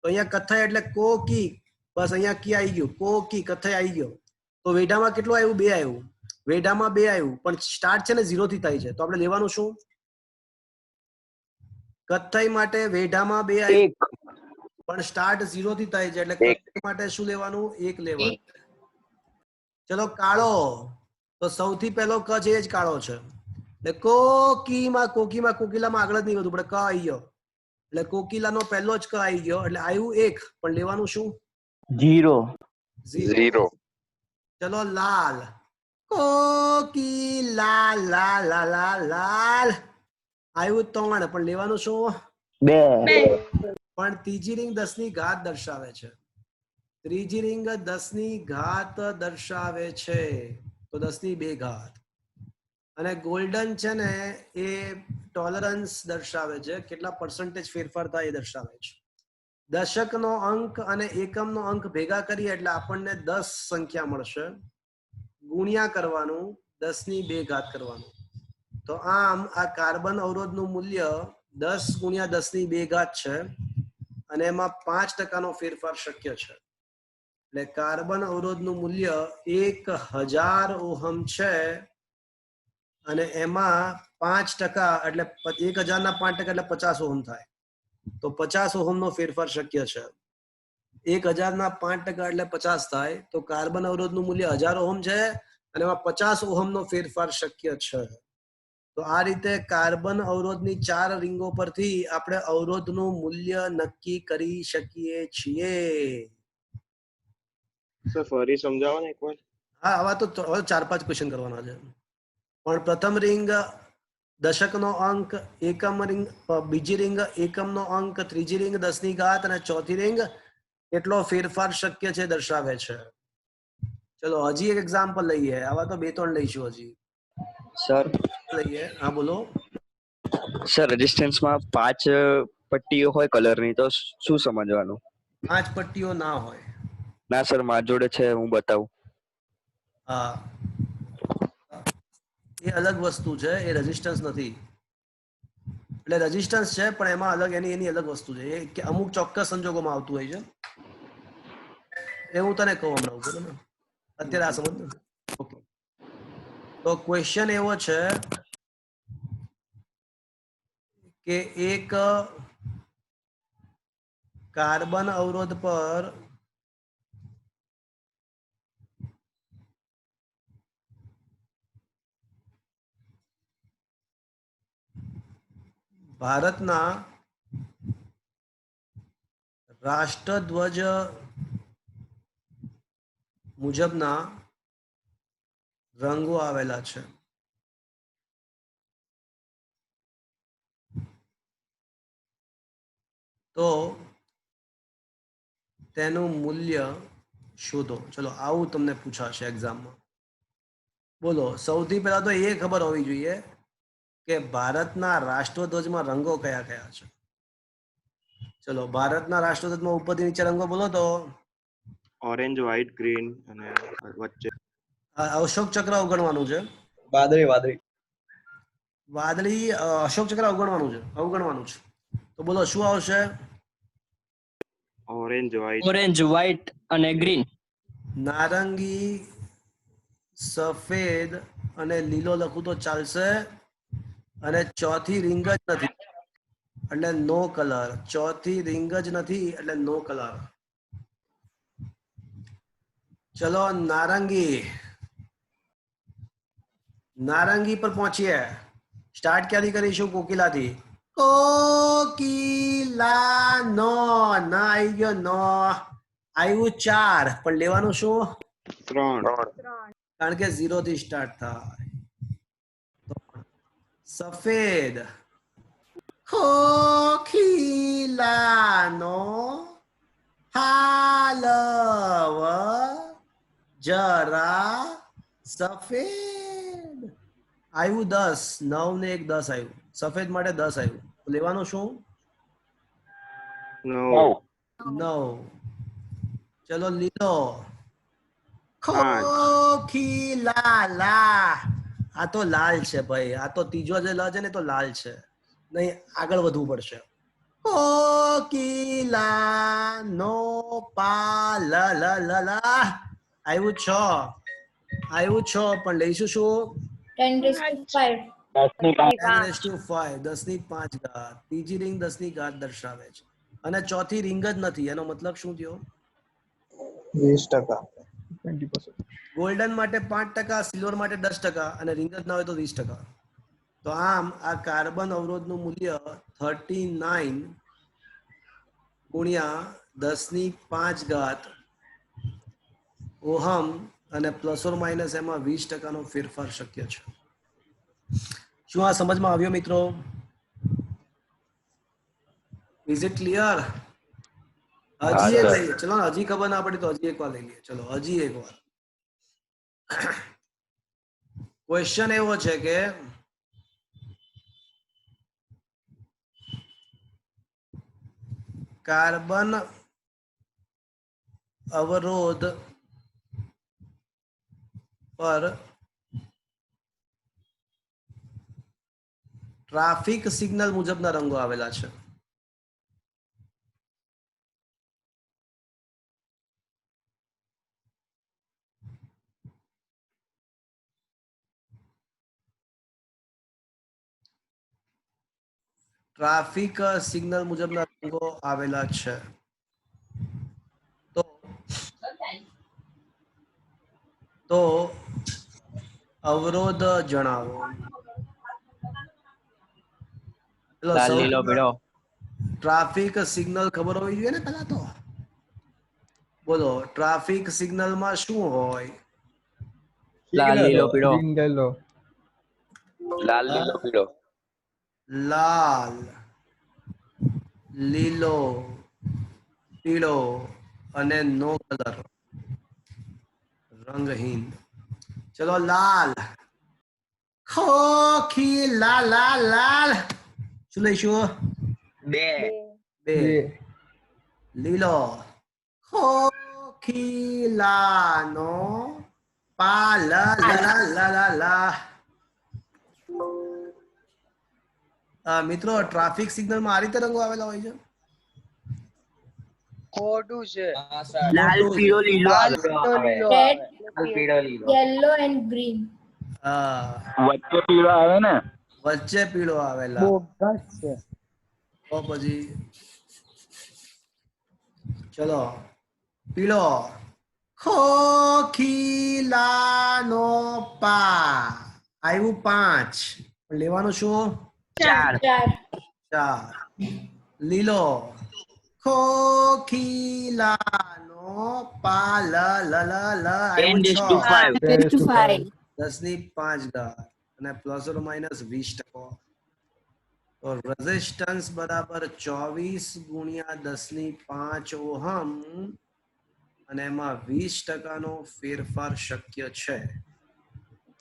Speaker 1: તો અહીંયા કથ્થાઈ એટલે કોકી. બસ અહીંયા કી આવી ગયું. કોકી, કથ્થાઈ આવી ગયો. તો વેઢામાં કેટલું આવ્યું? 2 આવ્યું. વેઢામાં 2 આવ્યું, પણ સ્ટાર્ટ છે ને 0 થી થાય છે. તો આપણે લેવાનું શું? કથ્થાઈ માટે વેઢામાં 2 આવ્યું, પણ સ્ટાર્ટ 0 થી થાય છે. એટલે કથ્થાઈ માટે શું લેવાનું? 1 લેવાનું. ચલો કાળો, તો સૌથી પહેલો ક છે એ જ કાળો છે. એટલે કોકિલામાં આગળ જ નહીં વધુ પડે. ક આવી ગયો એટલે કોકિલાનો પહેલો જ ક આવી ગયો. એટલે આવ્યું 1, પણ લેવાનું શું?
Speaker 3: 0.
Speaker 1: ચલો લાલ, કોકિલા લા લા લા લાલ આવ્યું 3 પણ લેવાનું શું?
Speaker 3: 2
Speaker 1: પણ ત્રીજી રિંગ 10 ની ઘાત દર્શાવે છે. ત્રીજી રિંગ 10 ની ઘાત દર્શાવે છે તો 10 ની 2 ઘાત. અને ગોલ્ડન છે ને એ ટોલરન્સ દર્શાવે છે, કેટલા % ફેરફાર થાય એ દર્શાવે છે. દશકનો અંક અને એકમનો અંક ભેગા કરીએ એટલે આપણને 10 સંખ્યા મળશે, ગુણ્યા કરવાનું 10 ની 2 ઘાત કરવાનું. તો આમ આ કાર્બન અવરોધનું મૂલ્ય 10 ગુણ્યા 10 ની 2 ઘાત છે અને એમાં 5% નો ફેરફાર શક્ય છે. એટલે કાર્બન અવરોધનું મૂલ્ય 1000 ઓહમ છે અને એમાં 5% એટલે 1000 ના 5% એટલે 50 ઓહમ થાય. તો 50 ઓહમનો ફેરફાર શક્ય છે. 1000 ના 5% એટલે 50 થાય. તો કાર્બન અવરોધનું મૂલ્ય 1000 ઓહમ છે અને એમાં 50 ઓહમનો ફેરફાર શક્ય છે. તો આ રીતે કાર્બન અવરોધની 4 રીંગો પરથી આપણે અવરોધનું મૂલ્ય નક્કી કરી શકીએ છીએ.
Speaker 7: સર ફરી સમજાવો ને એકવાર.
Speaker 1: હા, આવા તો 4-5 ક્વેશ્ચન કરવાના છે. પણ પ્રથમ રિંગ દશકનો અંક, એકમ રિંગ, બીજી રિંગ એકમનો અંક, ત્રીજી રિંગ 10 ની ઘાત અને ચોથી રિંગ કેટલો ફેરફાર શક્ય છે દર્શાવે છે. ચલો હજી એક એક્ઝામ્પલ લઈએ. આવા તો 2-3 લઈશું હજી.
Speaker 3: સર
Speaker 1: લઈએ. હા બોલો.
Speaker 3: સર રેઝિસ્ટન્સમાં 5 પટ્ટીઓ હોય કલરની, તો શું સમજવાનું?
Speaker 1: 5 પટ્ટીઓ ના હોય.
Speaker 3: ના સર, મારી જોડે છે, હું બતાવું.
Speaker 1: હા, એ અલગ વસ્તુ છે, એ રેઝિસ્ટન્સ નથી. એટલે રેઝિસ્ટન્સ છે પણ એમાં અલગ એની અલગ વસ્તુ છે. એ કે અમુક ચોક્કસ સંજોગોમાં આવતું હોય છે. એ હું તને કહું હમણાં, બરોબર ને? અત્યારે આ સમજ. ઓકે, તો ક્વેશ્ચન એવો છે કે એક કાર્બન અવરોધ પર ભારતના રાષ્ટ્રધ્વજ મુજબના રંગો આવેલા છે. તો તેનું મૂલ્ય શોધો. ચલો આવું તમને પૂછાશે એક્ઝામમાં. બોલો, સૌથી પહેલા તો એ ખબર હોવી જોઈએ કે ભારતના રાષ્ટ્રધ્વજમાં રંગો કયા કયા છે. ચલો, ભારતના રાષ્ટ્રધ્વજમાં ઉપરથી નીચે રંગો બોલો તો.
Speaker 7: ઓરેન્જ, વ્હાઇટ, ગ્રીન અને વચ્ચે
Speaker 1: અશોક ચક્ર અવગણવાનું છે. વાદળી અશોક ચક્ર અવગણવાનું છે. તો બોલો શું આવશે?
Speaker 7: ઓરેન્જ,
Speaker 10: વ્હાઇટ અને ગ્રીન.
Speaker 1: નારંગી, સફેદ અને લીલો લખું તો ચાલશે. અને ચોથી રિંગ જ નથી એટલે નો કલર. ચોથી રિંગ જ નથી એટલે નો કલર. ચલો નારંગી પર પહોંચીએ. સ્ટાર્ટ ક્યાંથી કરીશું? કોકિલાથી. કોકિલા નો ના આવી ગયો. નો આવ્યું 4 પણ લેવાનું શું?
Speaker 7: 3.
Speaker 1: કારણ કે 0 થી સ્ટાર્ટ થાય. સફેદ. કોકિલાનો હાલવ જરા સફેદ. આવ્યું 10. 9 ને 1 10 આવ્યું. સફેદ માટે 10 આવ્યું. લેવાનું શું? 9. ચલો લીલો. ખોખીલા. આ તો લાલ છે ભાઈ. આ તો ત્રીજો જે લ છે ને તો લાલ છે. નહીં, આગળ વધવું પડશે. કોકિલા નો પાલ આવ્યું 6 પણ લઈશું શું?
Speaker 4: 10⁵.
Speaker 1: 10⁵. 10 ની 5 ઘાત. ત્રીજી રિંગ 10 ની ઘાત દર્શાવે છે અને ચોથી રિંગ જ નથી. એનો મતલબ શું થયો?
Speaker 2: 20%.
Speaker 1: ગોલ્ડન માટે 5%, સિલ્વર માટે 10% અને રિંગ જ ના હોય તો 20%. તો આમ આ કાર્બન અવરોધનું મૂલ્ય 39 ગુણ્યા 10 ની 5 ઘાત ઓહમ અને પ્લસ ઓર માઇનસ એમાં 20% નો ફેરફાર શક્ય છે. શું આ સમજમાં આવ્યો મિત્રો? Is it clear? હજી એક લઈએ, ચલો ને, હજી ખબર ના પડી તો હજી એક વાર લઈ લઈએ. ચલો હજી એક વાર. ક્વેશ્ચન એવો છે કે કાર્બન અવરોધ પર ટ્રાફિક સિગ્નલ મુજબના રંગો આવેલા છે. ટ્રાફિક સિગ્નલ મુજબના રંગો આવેલા છે. તો અવરોધ જણાવો.
Speaker 3: લાલ, લીલો, પીળો.
Speaker 1: ટ્રાફિક સિગ્નલ ખબર હોવી જોઈએ ને પેલા તો. બોલો, ટ્રાફિક સિગ્નલ માં શું હોય?
Speaker 3: લાલ, લીલો, પીળો. લાલ, લીલો, પીળો.
Speaker 1: લાલ, લીલો, પીળો અને નો કલર, રંગહીન. ચલો લાલ, ખોખી લાલ લાલ લાલ. શું લઈશું? 2. લીલો, ખોખી લાનો પા લા લા લા લા લા. મિત્રો, ટ્રાફિક સિગ્નલ માં આ રીતે રંગો આવેલા હોય છે.
Speaker 9: ખોટું છે.
Speaker 3: લાલ, પીળો, લીલો
Speaker 9: લાલ,
Speaker 3: આવે.
Speaker 9: પીળો, લીલો
Speaker 4: Red,
Speaker 9: આવે.
Speaker 3: પીળો, લીલો.
Speaker 4: yellow and green.
Speaker 3: વચ્ચે પીળો આવે ને?
Speaker 1: વચ્ચે પીળો આવેલા.
Speaker 9: બોગસ છે.
Speaker 1: તો પછી ચલો પીળો, ખોખીલાનો પા આવ્યું 5. લેવાનું શું?
Speaker 3: 4.
Speaker 1: 4. લીલો, ખોખીલાનો પા લ લ લ લ આવ્યું 6. 10⁵ અને પ્લસ ઓર માઇનસ 20%. તો રેઝિસ્ટન્સ બરાબર 24 ગુણ્યા 10⁵ ઓહમ અને એમાં 20% નો ફેરફાર શક્ય છે.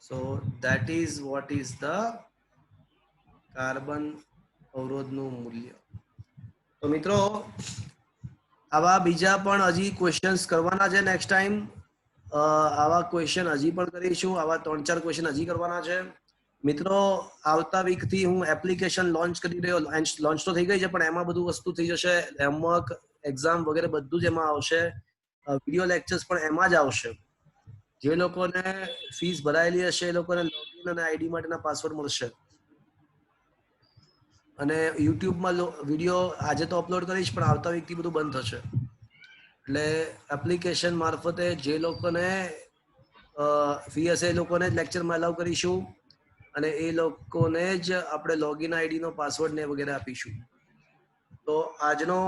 Speaker 1: So that is what is the carbon અવરોધનું મૂલ્ય. તો મિત્રો, આવા બીજા પણ હજી ક્વેશ્ચન્સ કરવાના છે. નેક્સ્ટ ટાઈમ આવા ક્વેશ્ચન હજી પણ કરીશું. આવા 3-4 ક્વેશ્ચન હજી કરવાના છે. મિત્રો, આવતા વીક થી હું એપ્લિકેશન લોન્ચ કરી રહ્યો. લોન્ચ તો થઈ ગઈ છે, પણ એમાં બધું વસ્તુ થઈ જશે. હોમવર્ક, એક્ઝામ વગેરે બધું જ એમાં આવશે. વિડીયો લેક્ચર્સ પણ એમાં જ આવશે. જે લોકોને ફીસ ભરાયેલી હશે એ લોકોને લોગિન અને આઈડી માટેના પાસવર્ડ મળશે. અને યુટ્યુબમાં વિડીયો આજે તો અપલોડ કરીશ, પણ આવતા વીકથી બધું બંધ થશે. એટલે એપ્લિકેશન મારફતે જે લોકોને ફી હશે એ લોકોને જ લેક્ચરમાં અલાઉ કરીશું. અને એ લોકોને જ આપણે લોગિન આઈડી નો પાસવર્ડ ને વગેરે આપીશું. તો આજનો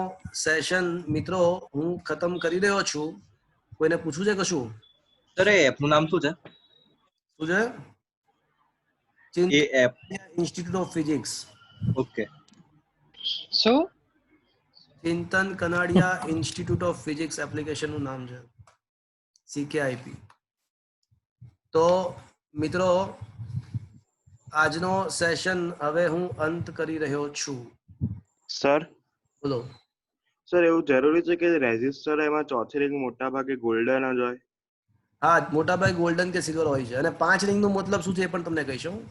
Speaker 1: સેશન મિત્રો હું ખતમ કરી રહ્યો છું. કોઈને પૂછવું છે કશું?
Speaker 10: સર એ એપ નું નામ શું છે?
Speaker 1: શું છે?
Speaker 10: એ app.
Speaker 1: Institute of physics.
Speaker 10: Okay.
Speaker 9: શું?
Speaker 1: Chintan Kanadia institute of physics application નું નામ છે. CKIP. તો મિત્રો, આજનો સેશન હવે હું અંત કરી રહ્યો છું.
Speaker 7: સર,
Speaker 1: બોલો.
Speaker 7: સર એવું જરૂરી છે કે રેઝિસ્ટર એમાં ચોથી રિંગ મોટા ભાગે ગોલ્ડન જ હોય?
Speaker 1: હા, મોટા ભાગે ગોલ્ડન કે સિલ્વર હોય છે. અને 5 રિંગ નો મતલબ શું છે એ પણ તમને કહીશ હું.